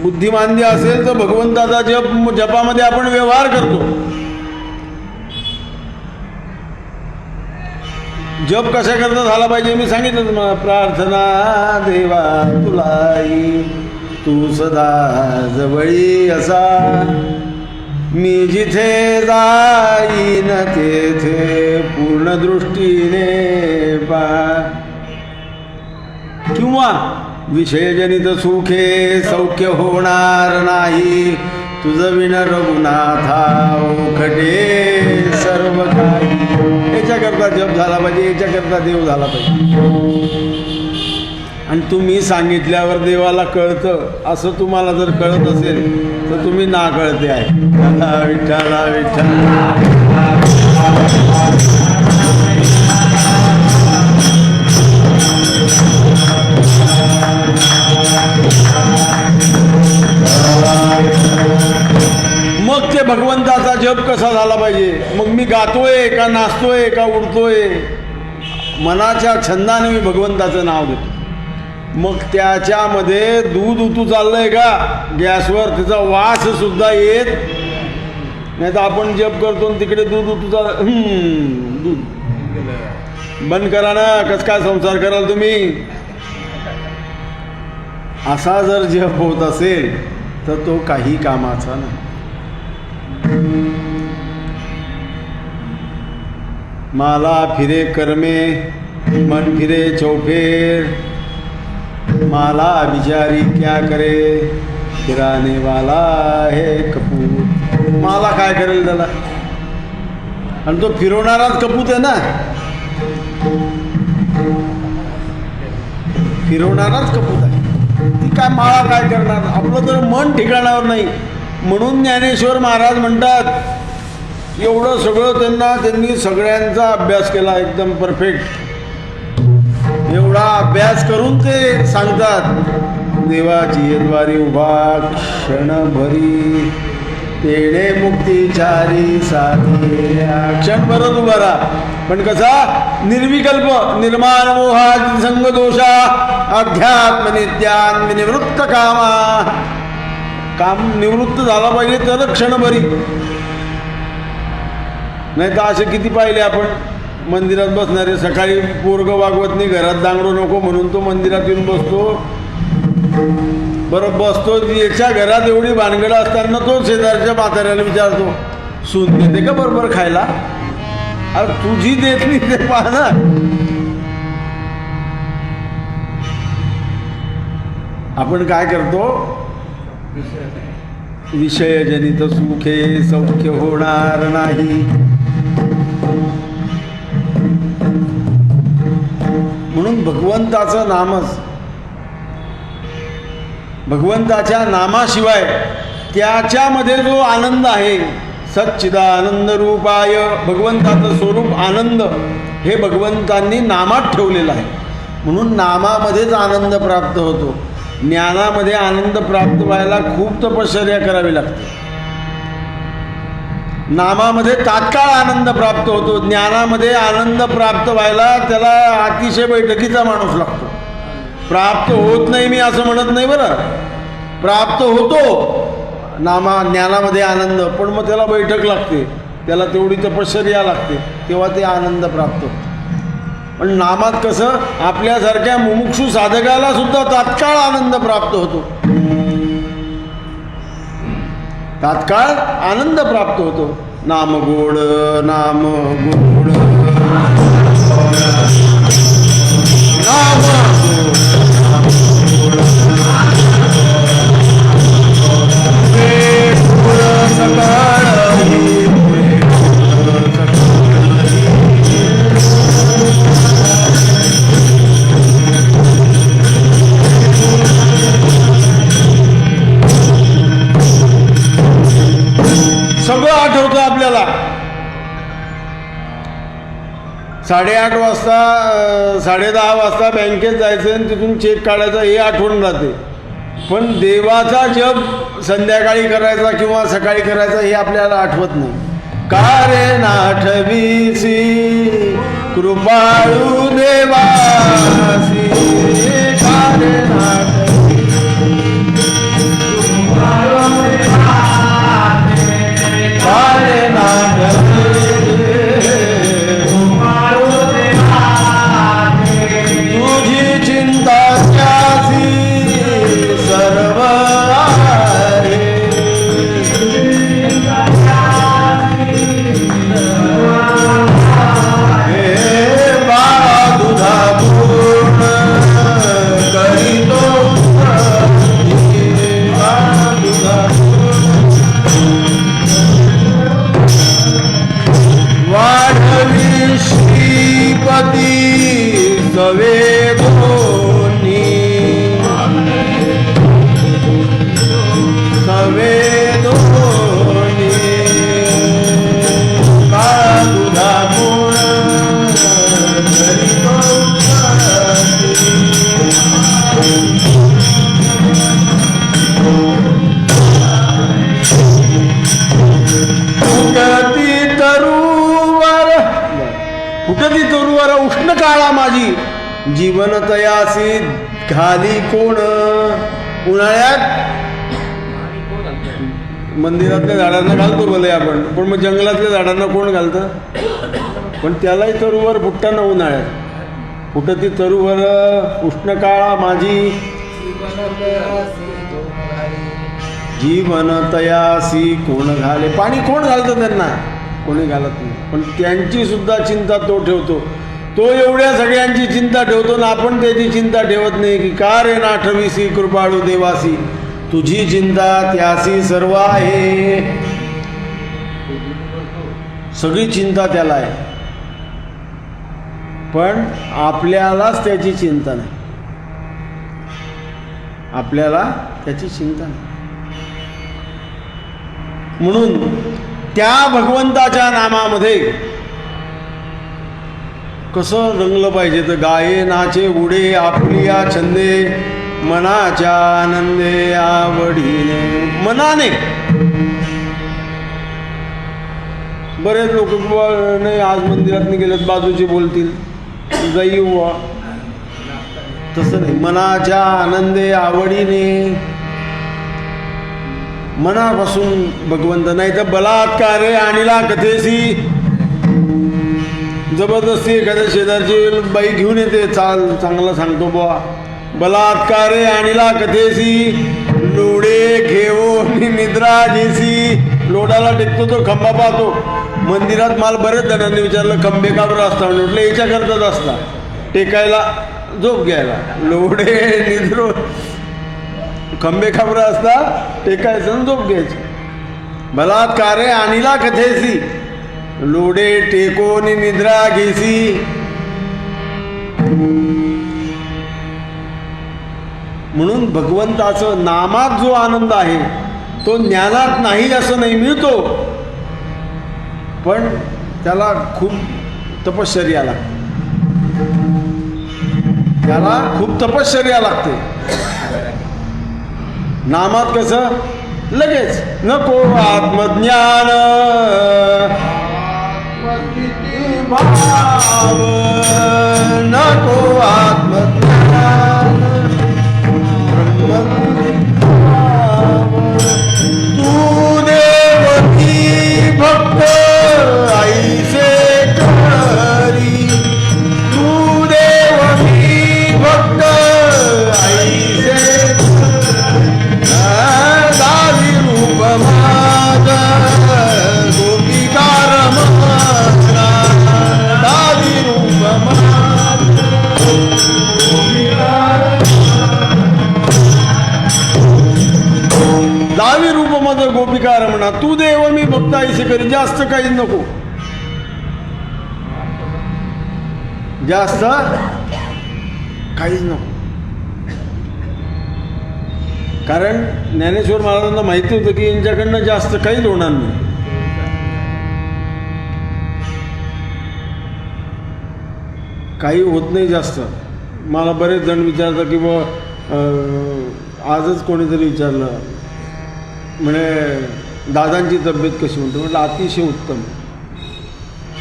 Speaker 1: बुद्धिमांद्य असेल तर भगवंताचा जपामध्ये आपण व्यवहार करतो. जप कशा करता झाला पाहिजे मी सांगितलं तुम्हाला. प्रार्थना देवा तुलाई, तू सदा जवळी असा, मी जिथे जाईन तेथे पूर्ण दृष्टीने पहा. किंवा विषयजनित सुखे सौख्य होणार नाही, तुझं विण रघुनाथा ओखटे सर्व काही. याच्याकरता जप झाला पाहिजे, याच्याकरता देव झाला पाहिजे. आणि तुम्ही सांगितल्यावर देवाला कळतं असं तुम्हाला जर कळत असेल तर तुम्ही ना कळते आहे. विठ्ठला विठ्ठला. मग ते भगवंताचा जप कसा झाला पाहिजे. मग मी गातोय का नाचतोय का उडतोय, मनाच्या छंदाने मी भगवंताचं नाव देतो. मग त्याच्यामध्ये दूध उतू चाललंय का गॅसवर, त्याचा वास सुद्धा येत नाही. तर आपण जप करतो तिकडे दूध उतू दूध बंद करा ना, कसं काय संसार कराल तुम्ही. असा जर जप होत असेल तर तो काही कामाचा नाही. माला फिरे कर्मे मन फिरे चौफेर, माला बिचारी क्या करे फिराने वाला है कपूत. माला काय करेल त्याला, आणि तो फिरवणाराच कपूत आहे ना. फिरवणाराच कपूत आहे. ती काय माळा काय करणार. आपलं तर मन ठिकाणावर नाही. म्हणून ज्ञानेश्वर महाराज म्हणतात एवढं सगळं त्यांनी सगळ्यांचा अभ्यास केला एकदम परफेक्ट. एवढा अभ्यास करून ते सांगतात देवाची द्वारी उभा क्षणभरी, तेणे मुक्तीचारी साधी. क्षणभरच उभा राहा, पण कसा निर्विकल्प, निर्माण मोहा संग दोषा, अध्यात्म नित्यान विनिवृत्त कामा. काम निवृत्त झाला पाहिजे तर क्षणभरी. नाही तर असे किती पाहिले आपण मंदिरात बसणारे. सकाळी पोरगं वागवत नाही, घरात दांगडू नको म्हणून तो मंदिरात येऊन बसतो. बरं बसतो, याच्या घरात एवढी भानगड असताना तो शेजारच्या म्हाताऱ्याला विचारतो, सून देते का बरोबर खायला? अरे तुझी देत नाही ते पहा ना. आपण काय करतो, विषयजनित सुखे सौख्य होणार नाही. म्हणून भगवंताचं नामच, भगवंताच्या नामाशिवाय त्याच्यामध्ये जो आनंद आहे, सच्चिदानंद रूपाय, भगवंताचं स्वरूप आनंद हे भगवंतांनी नामात ठेवलेलं आहे. म्हणून नामामध्येच आनंद प्राप्त होतो. ज्ञानामध्ये आनंद प्राप्त व्हायला खूप तपश्चर्या करावी लागते. नामामध्ये तात्काळ आनंद प्राप्त होतो. ज्ञानामध्ये आनंद प्राप्त व्हायला त्याला अतिशय बैठकीचा माणूस लागतो. प्राप्त होत नाही मी असं म्हणत नाही बरं, प्राप्त होतो ज्ञानामध्ये आनंद, पण मग त्याला बैठक लागते, त्याला तेवढी तपश्चर्या लागते, तेव्हा ते आनंद प्राप्त होतो. पण नामात कसं, आपल्यासारख्या मुमुक्षू साधकाला सुद्धा तात्काळ आनंद प्राप्त होतो. तात्काळ आनंद प्राप्त होतो. नाम गोड, नाम गोड, नाम सगळं आठवतं आपल्याला. 8:30 वाजता 10:30 वाजता बँकेत जायचं आणि तिथून चेक काढायचा हे आठवण राहते. पण देवाचा जप संध्याकाळी करायचा किंवा सकाळी करायचा हे आपल्याला आठवत नाही. कारे नाठवीसी कृपाळू देवासी, कारे तुझी चिंता त्यासी सर्व आहे. हे बाळा दुधा पूर्ण करीतो, बाळा दुधा वाढवी श्रीपती सवे दोन्ही, सवे दोन्ही, काळा दुधा गुण करीतो फुटती तरुवर, फुटती तरुवर उष्ण काळा माझी, जीवन तयासी घाली कोण. उन्हाळ्यात मंदिरातल्या झाडांना घालतो भले आपण, पण मग जंगलातल्या झाडांना कोण घालतं? पण त्यालाही तरुवर फुटताना उन्हाळ्यात. फुटती तरुवर उष्ण काळा माझी, जीवन तयासी कोण घाले. पाणी कोण घालतं त्यांना? कोणी घालत नाही. पण त्यांची सुद्धा चिंता तो ठेवतो. तो एवढ्या सगळ्यांची चिंता ठेवतो ना आपण त्याची चिंता ठेवत नाही. की का रे नाठवीसी कृपाळू देवासी, तुझी चिंता त्यासी सर्व आहे. सगळी चिंता त्याला आहे, पण आपल्यालाच त्याची चिंता नाही. आपल्याला त्याची चिंता नाही. म्हणून त्या भगवंताच्या नामामध्ये कसं रंगलं पाहिजे तर गाये नाचे उडे आपुलिया छंदे, मनाच्या आनंदे आवडीने. मनाने बरेच लोक नाही आज मंदिरात नाही गेलेत बाजूचे बोलतील जाई हुआ, तसं नाही. मनाच्या आनंदे आवडीने, मनापासून भगवंत. नाही तर बलात्कारे आणिला कथेसी, जबरदस्ती एखाद्या शेजारची बाई घेऊन येते, चाल चांगला सांगतो बुवा, बलात्कारे आणिला कथेसी लोडे घेऊ निद्रा जेसी. लोडाला टेकतो तो खंबा पाहतो. मंदिरात मला बरेच जणांनी विचारलं खंबे का बरं असता, म्हटलं याच्याकरताच असता, टेकायला झोप घ्यायला. लोडे निद्रो खंबे का बरं असता, टेकायचं आणि झोप घ्यायचं. बलात्कारे आणिला कथेसी लोडे टेकोन निद्रा घेसी. म्हणून भगवंताचं नामात जो आनंद आहे तो ज्ञानात नाही असं नाही, मिळतो, पण त्याला खूप तपश्चर्या लागते, त्याला खूप तपश्चर्या लागते. नामात कसं लगेच नको आत्मज्ञान भाव, नको आत्मज्ञान तू देवकी भक्त ऐसे करी, तू देवकी भक्त ऐसे दावी रूप माझ गोपिकार माझा, दावी रूप माझ दावी रूप माझं गोपिका रमणा, तू देव मी भक्त ऐसे करी. जास्त काही नको, जास्त काहीच नको. कारण ज्ञानेश्वर महाराजांना माहिती होतं की यांच्याकडनं जास्त काहीच होणार नाही. काही होत नाही जास्त. मला बरेच जण विचारतात की आजच कोणीतरी विचारलं म्हणे दादांची तब्येत कशी म्हणतो, म्हटलं अतिशय उत्तम.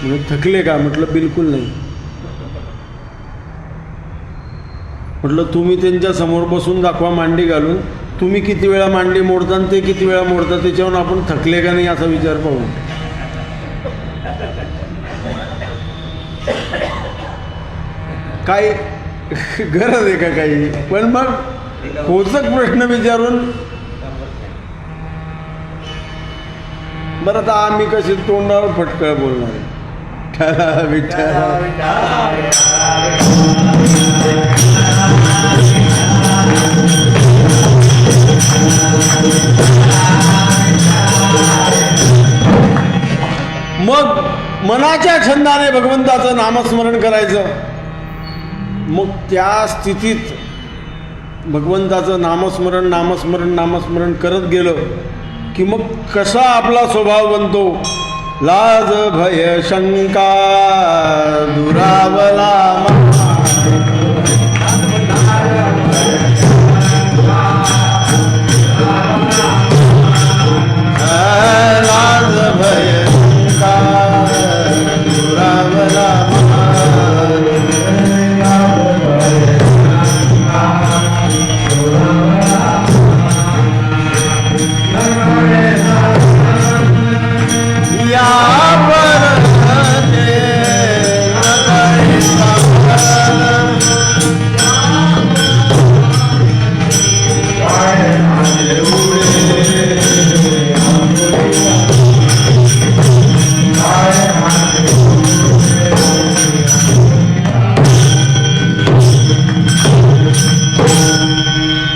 Speaker 1: म्हणजे थकले का, म्हटलं बिलकुल नाही. म्हटलं तुम्ही त्यांच्या समोर बसून दाखवा मांडी घालून, तुम्ही किती वेळा मांडी मोडता आणि ते किती वेळा मोडतात, त्याच्यावरून आपण थकले का नाही असा विचार पाहू. काय गरज आहे का काही, पण मग खोचक प्रश्न विचारून बरं आता आम्ही कसे तोंडावर फटकळ बोलणार आहे. मग मनाच्या छंदाने भगवंताचं नामस्मरण करायचं. मग त्या स्थितीत भगवंताचं नामस्मरण नामस्मरण नामस्मरण करत गेलं की मग कसा आपला स्वभाव बनतो. लाज भय शंका दुरावला, लाज भय शंका दुरावला,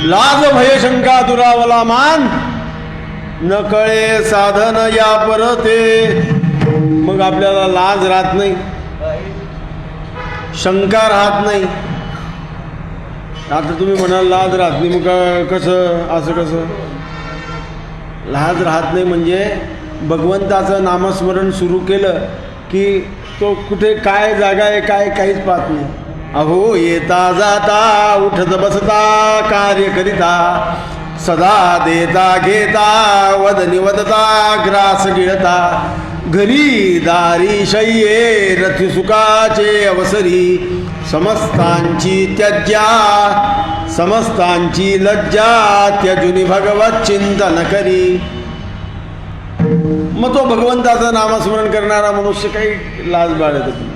Speaker 1: लाज भय शंका दुरावला मान, न कळे साधन या परते. मग आपल्याला लाज राहत नाही, शंका राहत नाही. आता तुम्ही म्हणाल लाज राहत नाही, मग कसं, असं कसं? लाज राहत नाही म्हणजे भगवंताचं नामस्मरण सुरू केलं की तो कुठे काय जागा आहे काय काहीच पाहत नाही. अहो येता जाता उठत बसता कार्य करिता, सदा देता घेता वदनी वदता ग्रास गिळता, घरी दारी शय्ये रथी सुखाचे अवसरी, समस्तांची त्यज्या समस्तांची लज्जा त्यजुनी भगवत चिंतन करी. मग तो भगवंताचं नामस्मरण करणारा मनुष्य काही लाज बाळगत नाही.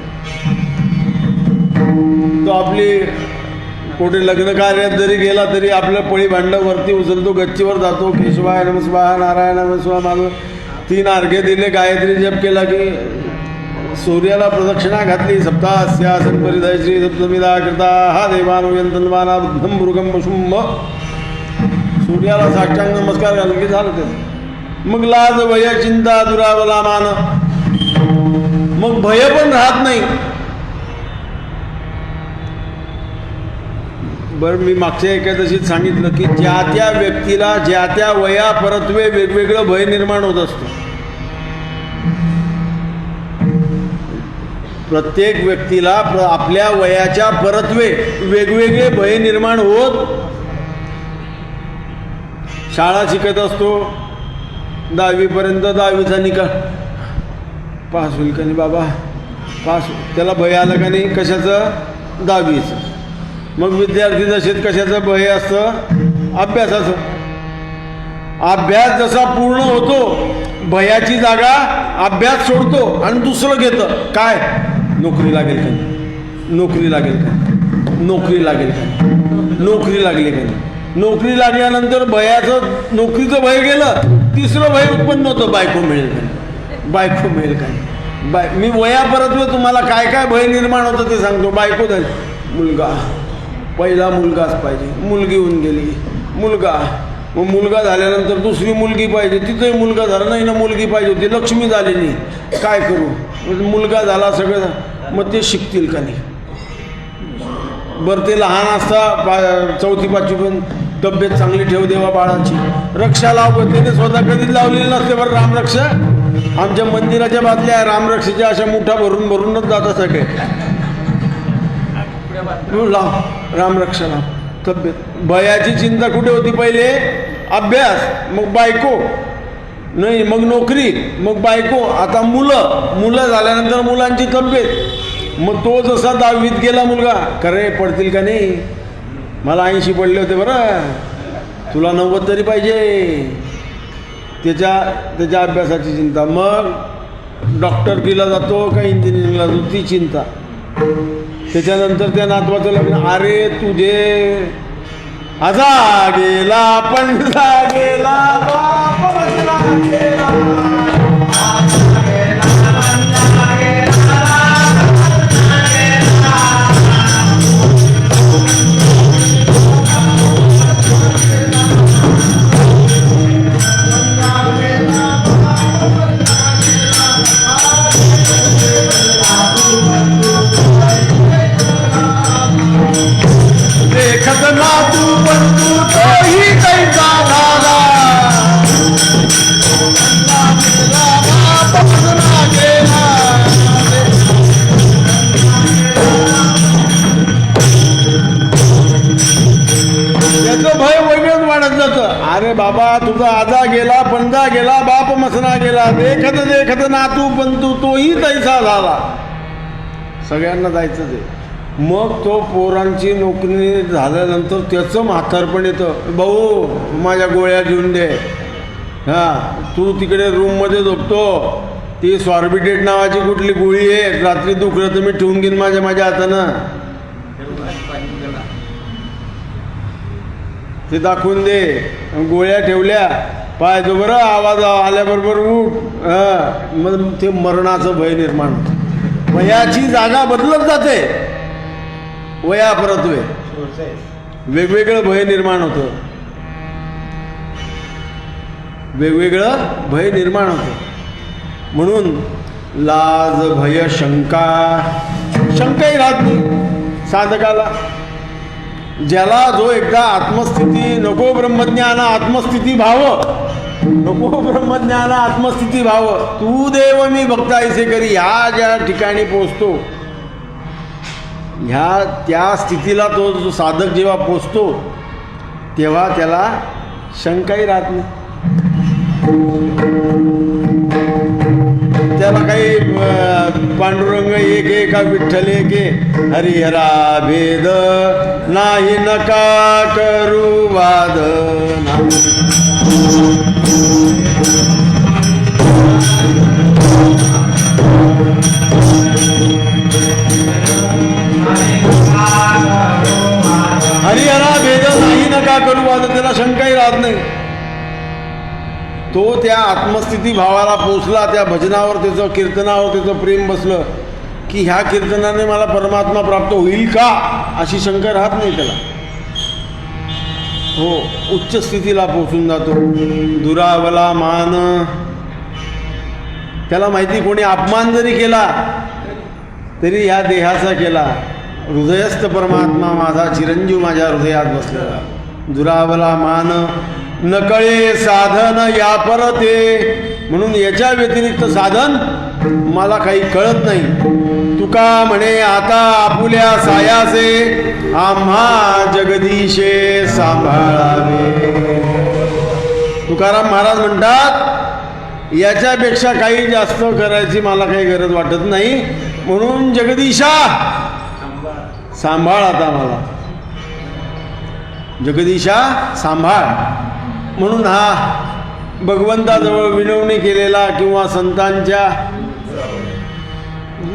Speaker 1: तो आपली कुठे लग्न कार्यात जरी गेला तरी आपलं पळी भांडं वरती उचलतो, गच्चीवर जातो, केशवाय नमस्वाहा, नारायण नमस्वाहा माझं 3 अर्घ्य दिले, गायत्री जप केला की सूर्याला प्रदक्षिणा घातली. सप्तास्यासन परिधय श्री सप्तमीदा कृता हा देवानुयंतनवाना बुद्धम मृगम शुंभ, सूर्याला साष्टांग नमस्कार घालून की झालं ते. मग लाज भय चिंता दुरावला मान, मग भय पण राहत नाही. बरं, मी मागच्या एकादशीत सांगितलं की ज्या त्या व्यक्तीला ज्या त्या वया परत्वे वेगवेगळं भय निर्माण होत असतं. प्रत्येक व्यक्तीला आपल्या वयाच्या परत्वे वेगवेगळे भय निर्माण होत. शाळा शिकत असतो, 10वीपर्यंत 10वीचा निकाल पास होईल का नाही बाबा, पास, त्याला भय आलं का नाही कशाचं, 10वीचं. मग विद्यार्थी दशेत कशाचं भय असतं, अभ्यासाचं. अभ्यास जसा पूर्ण होतो भयाची जागा अभ्यास सोडतो आणि दुसरं घेतं काय, नोकरी लागेल का नाही, नोकरी लागेल का, नोकरी लागेल का, नोकरी लागली का नाही. नोकरी लागल्यानंतर भयाचं, नोकरीचं भय गेलं, तिसरं भय उत्पन्न होतं, बायको मिळेल का नाही, बायको मिळेल का नाही. मी वयापर्यंत तुम्हाला काय काय भय निर्माण होतं ते सांगतो. बायको झाली, मुलगा, पहिला मुलगाच पाहिजे, मुलगी होऊन गेली, मुलगा, मग मुलगा झाल्यानंतर दुसरी मुलगी पाहिजे, तिथंही मुलगा झाला नाही ना, मुलगी पाहिजे होती, लक्ष्मी झाली नाही, काय करू, मुलगा झाला सगळं, मग ते शिकतील का नाही. बरं, ते लहान असता 4वी 5वी पण तब्येत चांगली ठेव देवा बाळाची, रक्षा लाव, त्याने स्वतः कधीच लावलेली नसते. बरं, रामरक्षा आमच्या मंदिराच्या बादल्या रामरक्षेच्या अशा मुठा भरून भरूनच जातात सगळे, लाव रामरक्षा लाव. तब्येत, भयाची चिंता कुठे होती, पहिले अभ्यास, मग बायको नाही, मग नोकरी, मग बायको, आता मुलं झाल्यानंतर मुलांची तब्येत. मग तो जसा 10वीत गेला मुलगा, खरे पडतील का नाही, मला 80 पडले होते बरं, तुला 90 तरी पाहिजे, त्याच्या अभ्यासाची चिंता. मग डॉक्टरकीला जातो का इंजिनिअरिंगला जातो ती चिंता. त्याच्यानंतर त्या नातवाचं लग्न, अरे तुझे आजा गेला पंडा गेला बाप बसला गेला, देखत ना तू बंधू तोही कैसा झाला, बाप बसला गेला. त्याचं भय वेगळंच वाढत जातं. अरे बाबा, तुझा आजा गेला, पंजा गेला, बाप मसना गेला, देखत ना तू बंधू तोही तैसा झाला. सगळ्यांना जायचं ते. मग तो पोरांची नोकरी झाल्यानंतर त्याचं म्हातारपण येतं, भाऊ माझ्या गोळ्या घेऊन दे, हां तू तिकडे रूममध्ये झोपतो, ती सॉर्बिटेट नावाची कुठली गोळी आहे, रात्री दुखलं तर मी ठेवून घेईन माझ्या हातानं, ते दाखवून दे. गोळ्या ठेवल्या, पाहायचो बरं, आवाज आल्याबरोबर उठ. हां, मग ते मरणाचं भय निर्माण होतं. वयाची जागा बदलत जाते, वया परत्वे वेगवेगळं भय निर्माण होतं, वेगवेगळं भय निर्माण होतं. म्हणून लाज भय शंकाही राहत नाही साधकाला. ज्याला जो एकदा आत्मस्थिती, नको ब्रह्मज्ञान आत्मस्थिती भाव, नको ब्रह्मज्ञान आत्मस्थिती भाव, तू देव मी भक्तायसे करी, ह्या ज्या ठिकाणी पोचतो, त्या स्थितीला तो जो साधक जेव्हा पोचतो तेव्हा त्याला शंकाही राहत नाही. त्याला काही पांडुरंग एक आहे का विठ्ठल एक आहे, हरिहरा भेद नाही नका करू वाद. हरिहरा भेद नाही नका करू, आता त्याला शंकाही राहत नाही. तो त्या आत्मस्थिती भावाला पोचला, त्या भजनावर त्याचं, कीर्तनावर त्याचं प्रेम बसलं की ह्या कीर्तनाने मला परमात्मा प्राप्त होईल का अशी शंका राहत नाही त्याला. हो, उच्च स्थितीला पोचून जातो. दुरावला मान, त्याला माहिती कोणी अपमान जरी केला तरी ह्या देहाचा केला, हृदयस्थ परमात्मा माझा चिरंजीव माझ्या हृदयात बसलेला. दुरावला मान नकळे साधन या परते, म्हणून याच्या व्यतिरिक्त साधन मला काही कळत नाही. तुका म्हणे आता आपुल्या सायाचे, आम्हा जगदीशे सांभाळावे. तुकाराम महाराज म्हणतात याच्यापेक्षा काही जास्त करायची मला काही गरज वाटत नाही, म्हणून जगदीशा सांभाळ आता मला, जगदीशा सांभाळ. म्हणून हा भगवंताजवळ विनवणी केलेला किंवा संतांच्या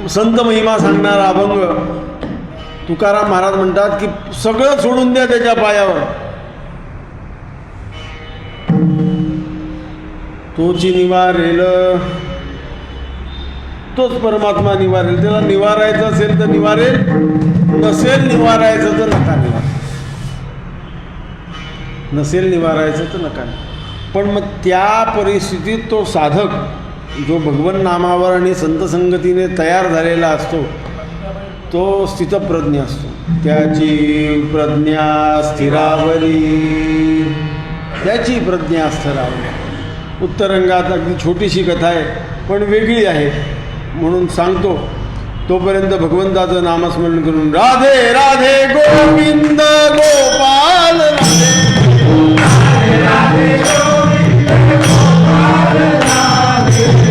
Speaker 1: संत महिमा सांगणारा अभंग तुकाराम महाराज म्हणतात की सगळं सोडून द्या त्याच्या पायावर, तोची निवारेल, तोच परमात्मा निवारेल. त्याला निवारायचं असेल तर निवारेल, नसेल निवारायचं तर नका निवार, नसेल निवारायचं तर नका. पण मग त्या परिस्थितीत तो साधक जो भगवन नामावर आणि संत संगतीने तयार झालेला असतो तो स्थितप्रज्ञ असतो. त्याची प्रज्ञा स्थिरावली, त्याची प्रज्ञा स्थिरावली. उत्तरंगात अगदी छोटीशी कथा आहे पण वेगळी आहे म्हणून सांगतो. तोपर्यंत भगवंताचं नामस्मरण करून राधे राधे गोविंद गोपाल राधे राधे गोविंद गोपाल राधे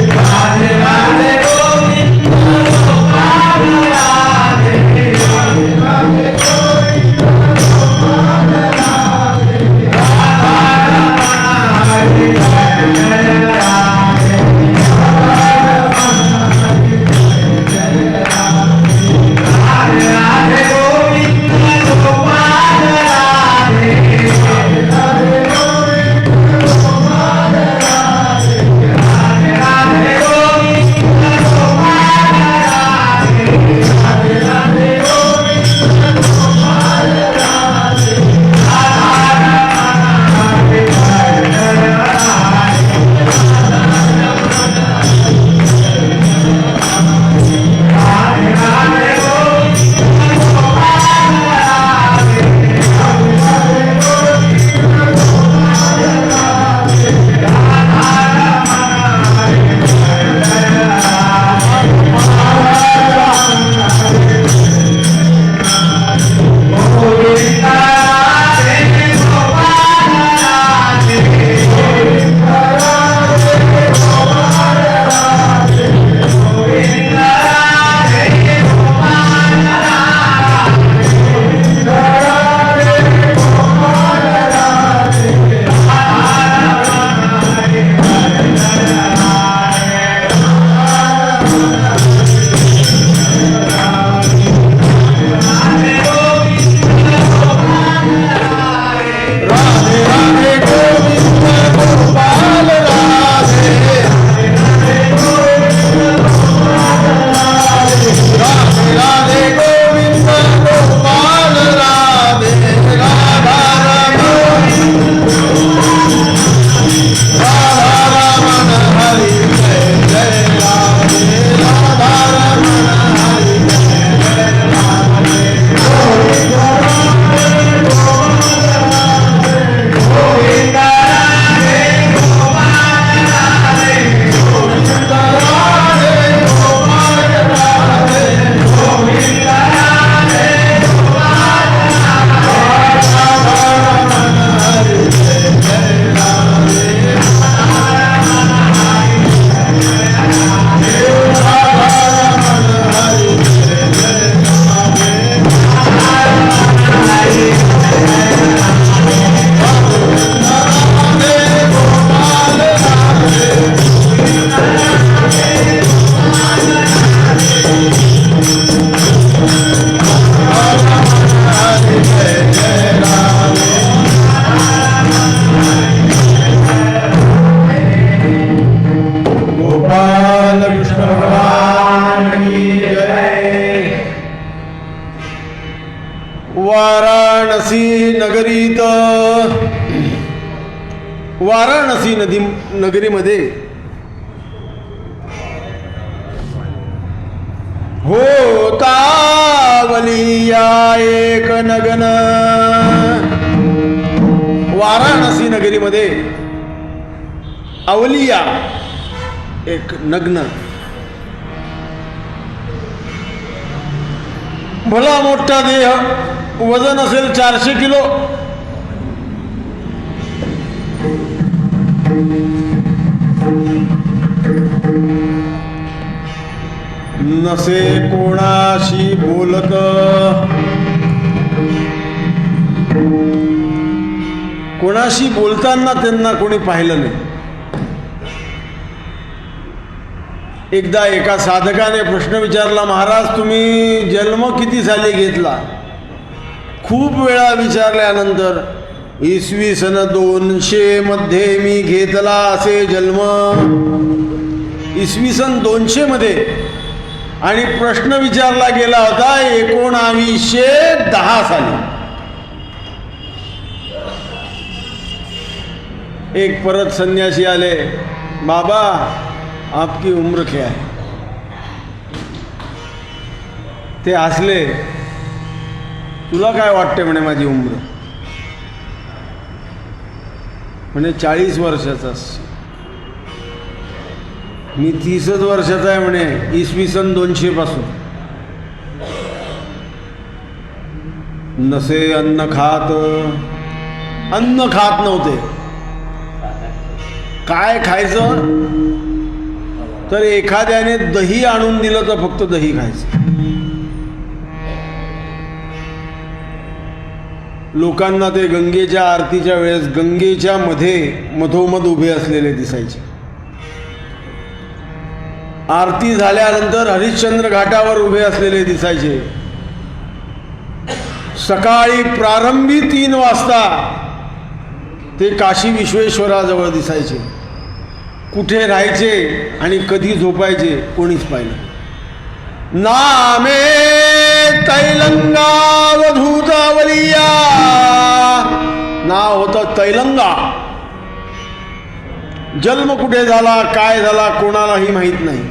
Speaker 1: राधे राधे गोविंद गोपाल राधे राधे राधे गोविंद गोपाल राधे राधे राधे राधे गोविंद गोपाल राधे वाराणसी नगरीत, वाराणसी नगरीमध्ये होता वलिया एक नग्न. वाराणसी नगरीमध्ये अवलिया एक नग्न, भला मोठा देह, वजन असेल 400 किलो. नसे कोणाशी बोलत, कोणाशी बोलताना त्यांना कोणी पाहिलं नाही. एकदा एका साधकाने प्रश्न विचारला, महाराज तुम्ही जन्म किती साली घेतला? खूप वेळा विचारल्यानंतर इसवी सन 200 मध्ये मी घेतला असे जन्म. इसवी सन 200 मध्ये. आणि प्रश्न विचारला गेला होता 1910 साली. एक परत संन्यासी आले, बाबा आपकी उम्र क्या है? ते हसले, तुला काय वाटते म्हणे माझी उम्र? म्हणे 40 वर्षाचाच. मी 30च वर्षाचा आहे म्हणे, इसवी सन 200 पासून. नसे अन्न खात, अन्न खात नव्हते. काय खायचं तर एखाद्याने दही आणून दिलं तर फक्त दही खायचं. लोकांना ते गंगेच्या आरतीच्या वेळेस गंगेच्या मध्ये मधोमध उभे असलेले दिसायचे. आरती झाल्यानंतर हरिश्चंद्र घाटावर उभे असलेले दिसायचे. सकाळी प्रारंभी 3 वाजता ते काशी विश्वेश्वराजवळ दिसायचे. कुठे राहायचे आणि कधी झोपायचे कोणीच पाहिलं. नामे तैलंगावधूतावलिया, नाव होतं तैलंगा. जन्म कुठे झाला, काय झाला, कोणालाही माहीत नाही.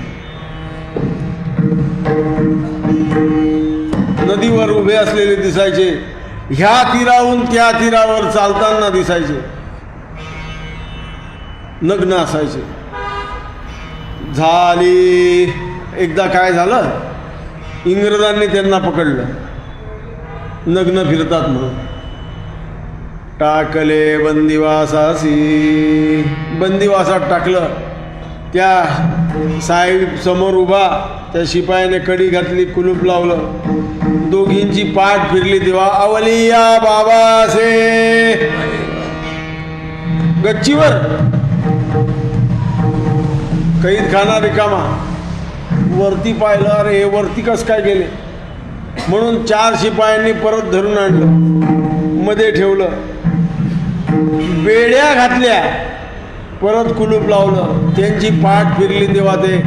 Speaker 1: नदीवर उभे असलेले दिसायचे. ह्या तीराहून त्या तीरावर चालताना दिसायचे. नग्न असायचे. झाली. एकदा काय झालं, इंग्रजांनी त्यांना पकडलं, नग्न फिरतात म्हणून. टाकले बंदिवासासी, बंदिवासात टाकलं. त्या साहेब समोर उभा, त्या शिपायाने कडी घातली, कुलूप लावलं. दोघींची पाठ फिरली तेव्हा अवलिया बाबासे गच्चीवर. कैद खाना रिकामा. वरती पाहिलं, अरे हे वरती कस काय गेले म्हणून 4 शिपायांनी परत धरून आणलं, मध्ये ठेवलं, बेड्या घातल्या, परत कुलूप लावलं. त्यांची पाठ फिरली तेव्हा ते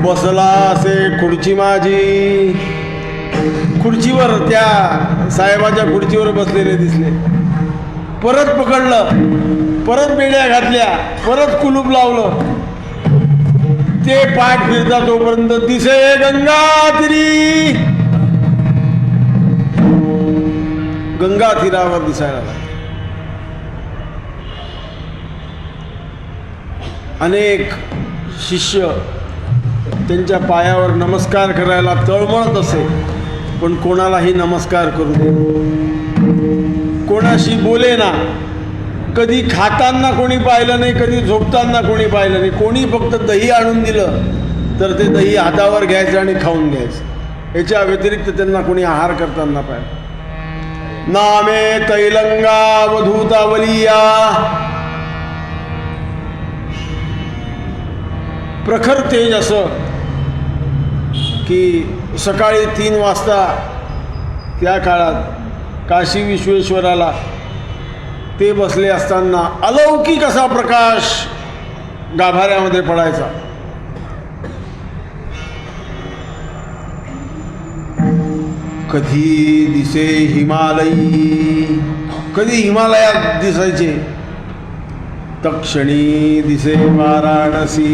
Speaker 1: बसला असे खुर्ची माझी. खुर्चीवर, त्या साहेबाच्या खुर्चीवर बसलेले दिसले. परत पकडलं, परत बेड्या घातल्या, परत कुलूप लावलं. ते पाठ फिरता तोपर्यंत दिसे गंगातीरी. गंगा तीरावर दिसायला लागला. अनेक शिष्य त्यांच्या पायावर नमस्कार करायला तळमळत असे, पण कोणालाही नमस्कार करू दे, कोणाशी बोले ना. कधी खाताना कोणी पाहिलं नाही, कधी झोपताना कोणी पाहिलं नाही. कोणी फक्त दही आणून दिलं तर ते दही हातावर घ्यायचं आणि खाऊन घ्यायचं. याच्या व्यतिरिक्त त्यांना कोणी आहार करताना पाहिलं. नामे तैलंगावधूतावलिया. प्रखर तेज असं की सकाळी 3 वाजता त्या काळात काशी विश्वेश्वराला ते बसले असताना अलौकिक असा प्रकाश गाभाऱ्यामध्ये पडायचा. कधी दिसे हिमालयी, कधी हिमालयात दिसायचे, तक्षणी दिसे वाराणसी,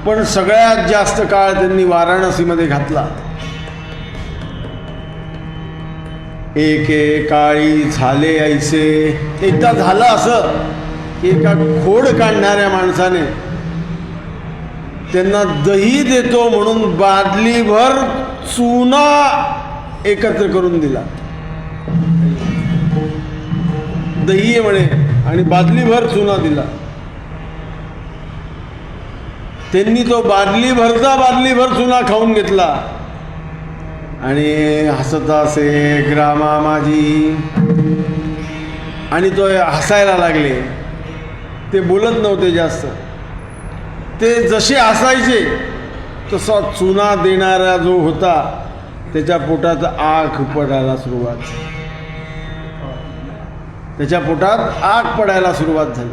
Speaker 1: पण सगळ्यात जास्त काळ त्यांनी वाराणसीमध्ये घातला. एके काळी झाले ऐसे, एकदा झालं असं की एका खोड काढणाऱ्या माणसाने त्यांना दही देतो म्हणून बादलीभर चुना एकत्र करून दिला. दही आहे म्हणे आणि बादलीभर चुना दिला. त्यांनी तो बादलीभर चुना खाऊन घेतला आणि हसत असे ग्रामा माझी, आणि तो हसायला लागले. ते बोलत नव्हते जास्त, ते जसे हसायचे तसा चुना देणारा जो होता त्याच्या पोटात आग पडायला सुरुवात झाली. त्याच्या पोटात आग पडायला सुरुवात झाली.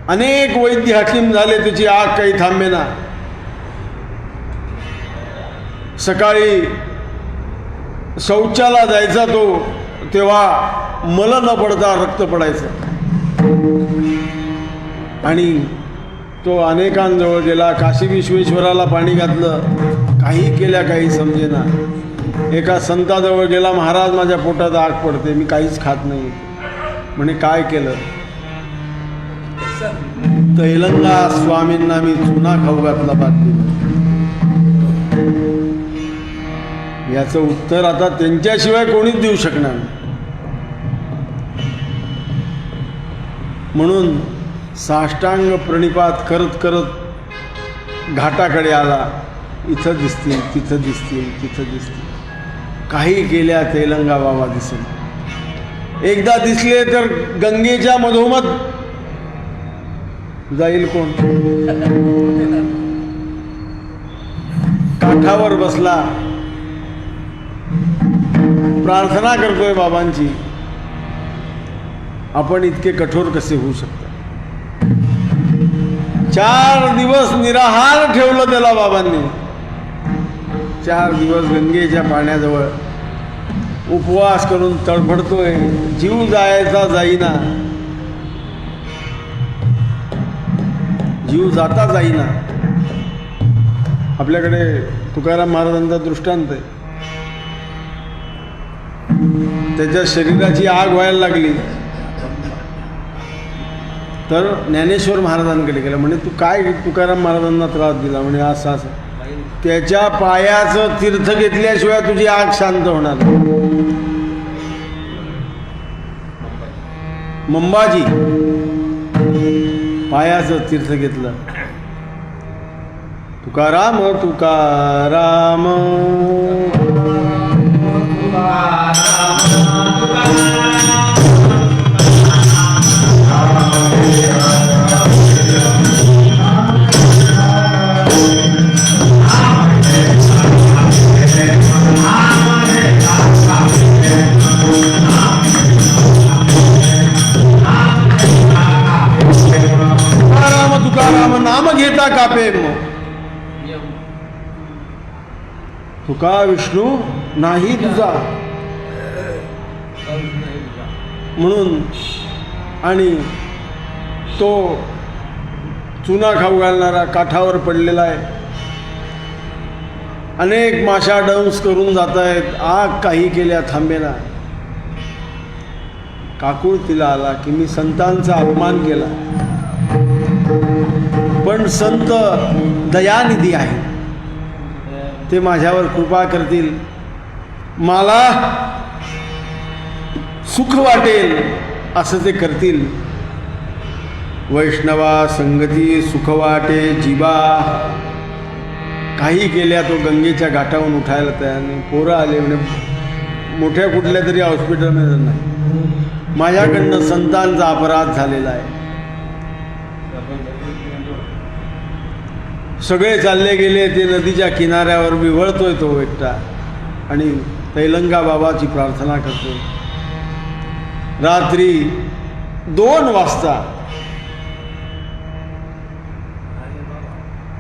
Speaker 1: अनेक वैद्य हकीम झाले, त्याची आग काही थांबेना. सकाळी शौचाला जायचा तो, तेव्हा मल न पडता रक्त पडायचं. आणि तो अनेकांजवळ गेला, काशी विश्वेश्वराला पाणी घातलं, काही केल्या काही समजेना. एका संताजवळ गेला, महाराज माझ्या पोटात आग पडते, मी काहीच खात नाही. म्हणे काय केलं? तैलंगा स्वामींना मी चुना खाऊ घातला बातमी. याचं उत्तर आता त्यांच्याशिवाय कोणीच देऊ शकणार नाही. म्हणून साष्टांग प्रणिपात करत करत घाटाकडे आला. इथं दिसतील, तिथं दिसतील, तिथं दिसतील. काही गेल्या तेलंगा बाबा दिसेल. एकदा दिसले तर गंगेच्या मधोमध जाईल कोण? काठावर बसला, प्रार्थना करतोय बाबांची. आपण इतके कठोर कसे होऊ शकता? 4 दिवस निराहार ठेवलं त्याला बाबांनी. 4 दिवस गंगेच्या पाण्याजवळ उपवास करून तडफडतोय. जीव जायचा जाईना, जीव जाता जाईना. आपल्याकडे तुकाराम महाराजांचा दृष्टांत आहे. त्याच्या शरीराची आग व्हायला लागली तर ज्ञानेश्वर महाराजांकडे गेला. म्हणे तू काय तुकाराम महाराजांना त्रास दिला? म्हणे असं असं. त्याच्या पायाचं तीर्थ घेतल्याशिवाय तुझी आग शांत होणार. मंबाजी पायाचं तीर्थ घेतलं. तुकाराम तुकाराम नाम घेता कापे तुका विष्णू नाही तुझा म्हणून. आणि तो चुना खाऊ घालणारा काठावर पडलेला आहे. अनेक माशा डंस करून जात आहेत. आग काही केल्या थांबेना. काकूळ तिला आला की मी संतांचा अपमान केला, पण संत दयानिधी आहे, ते माझ्यावर कृपा करतील, मला सुख वाटेल असं ते करतील. वैष्णवा संगती सुख वाटे जीवा. काही केल्या तो गंगेच्या घाटावरून उठायला तयार नाही. पोरं आले म्हणे मोठ्या कुठल्या तरी हॉस्पिटलमध्ये नाही, माझ्याकडनं संतांचा अपराध झालेला आहे. सगळे चालले गेले. ते नदीच्या किनाऱ्यावर विव्हळतोय तो एकटा आणि तैलंगा बाबाची प्रार्थना करतोय. रात्री 2 वाजता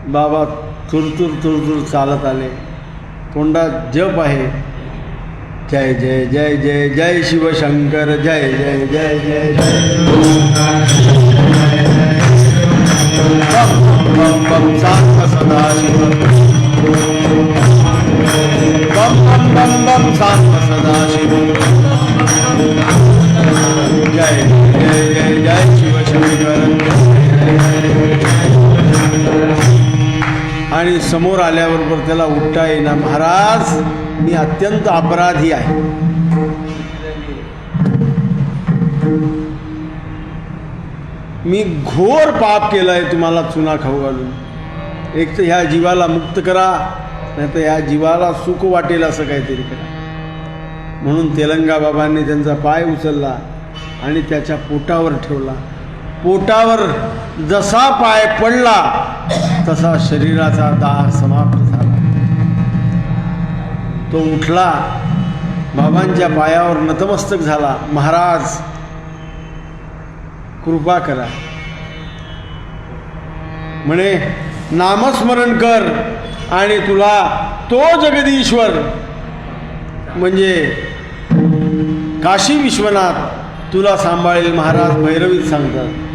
Speaker 1: बाबा तुरतुर तुरतुर चालत आले. तोंडात जप आहे, जय जय जय जय जय शिवशंकर, जय जय जय जय बम बम बम शांत सदाशिव, बम बम बम बम शांत सदाशिव, जय जय जय जय शिवशंकर. आणि समोर आल्याबरोबर त्याला उठता येईना. महाराज, मी अत्यंत अपराधी आहे. मी घोर पाप केलंय तुम्हाला चुना खाऊ घालून. एक तर ह्या जीवाला मुक्त करा, नाही तर ह्या जीवाला सुख वाटेल असं काहीतरी करा. म्हणून तेलंगा बाबांनी त्यांचा पाय उचलला आणि त्याच्या पोटावर ठेवला. पोटावर जसा पाय पडला तसा शरीराचा दाह समाप्त झाला. तो उठला, बाबांच्या पायावर नतमस्तक झाला. महाराज, कृपा करा म्हणे, नामस्मरण कर आणि तुला तो जगदीश्वर म्हणजे काशी विश्वनाथ तुला सांभाळेल. महाराज भैरवीत सांगतात.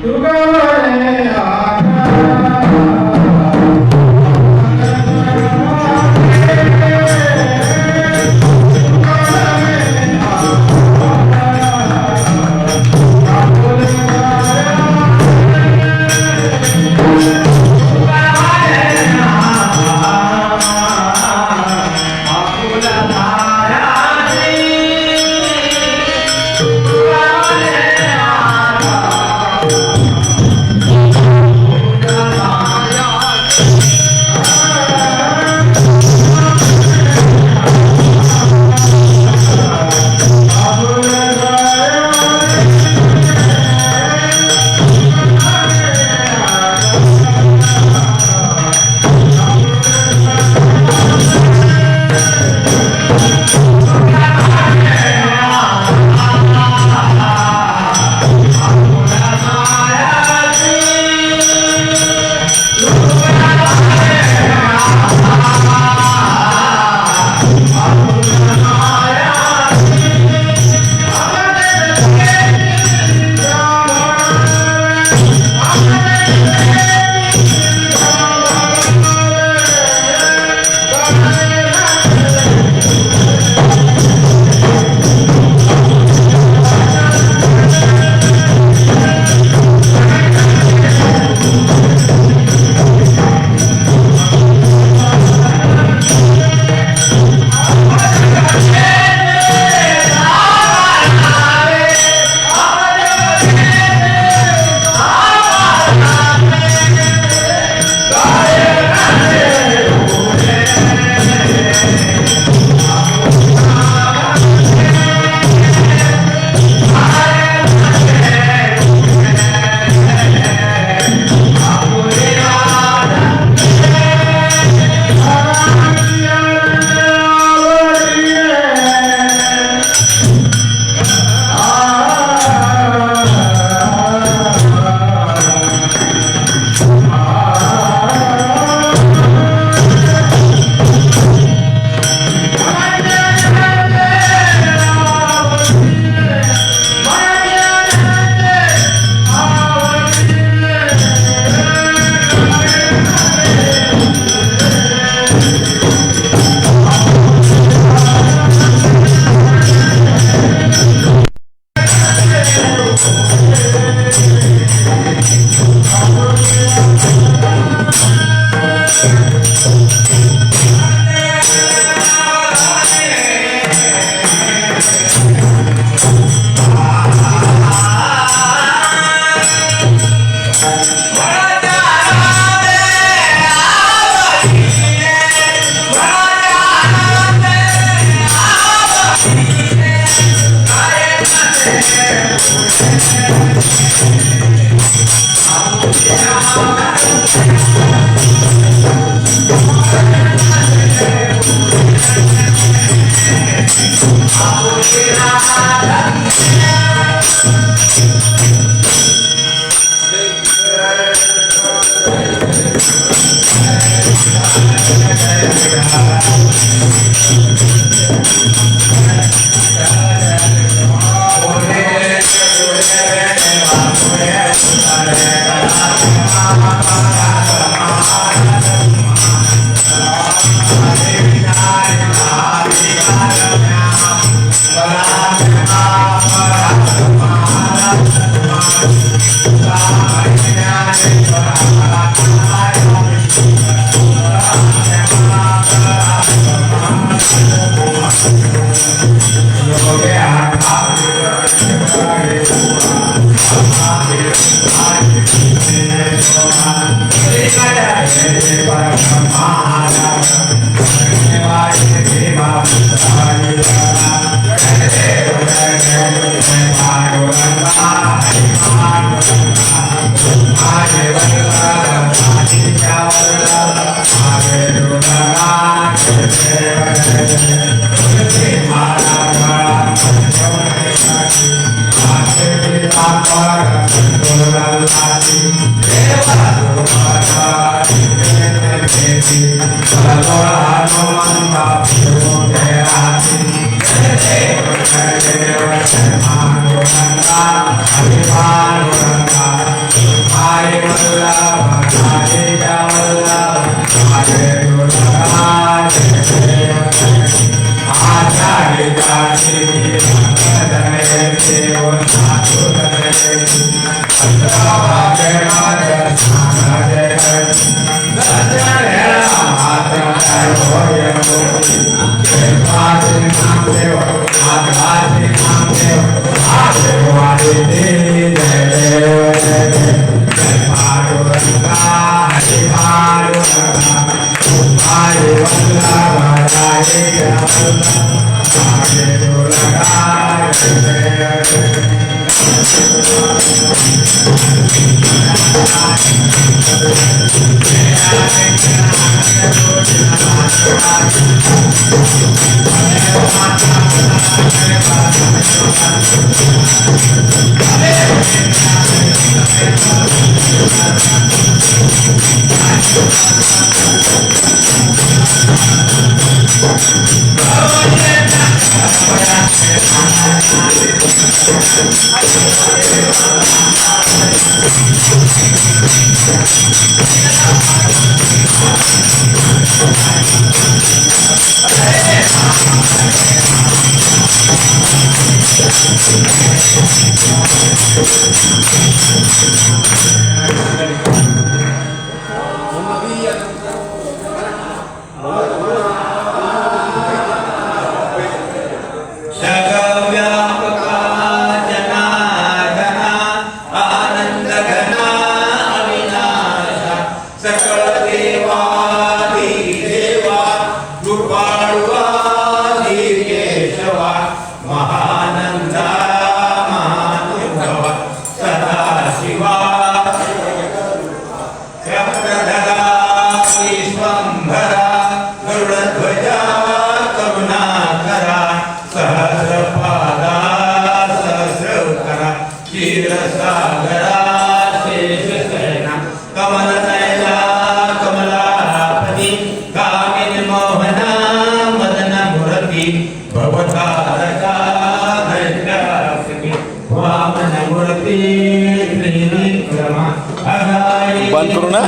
Speaker 1: बंद करू ना.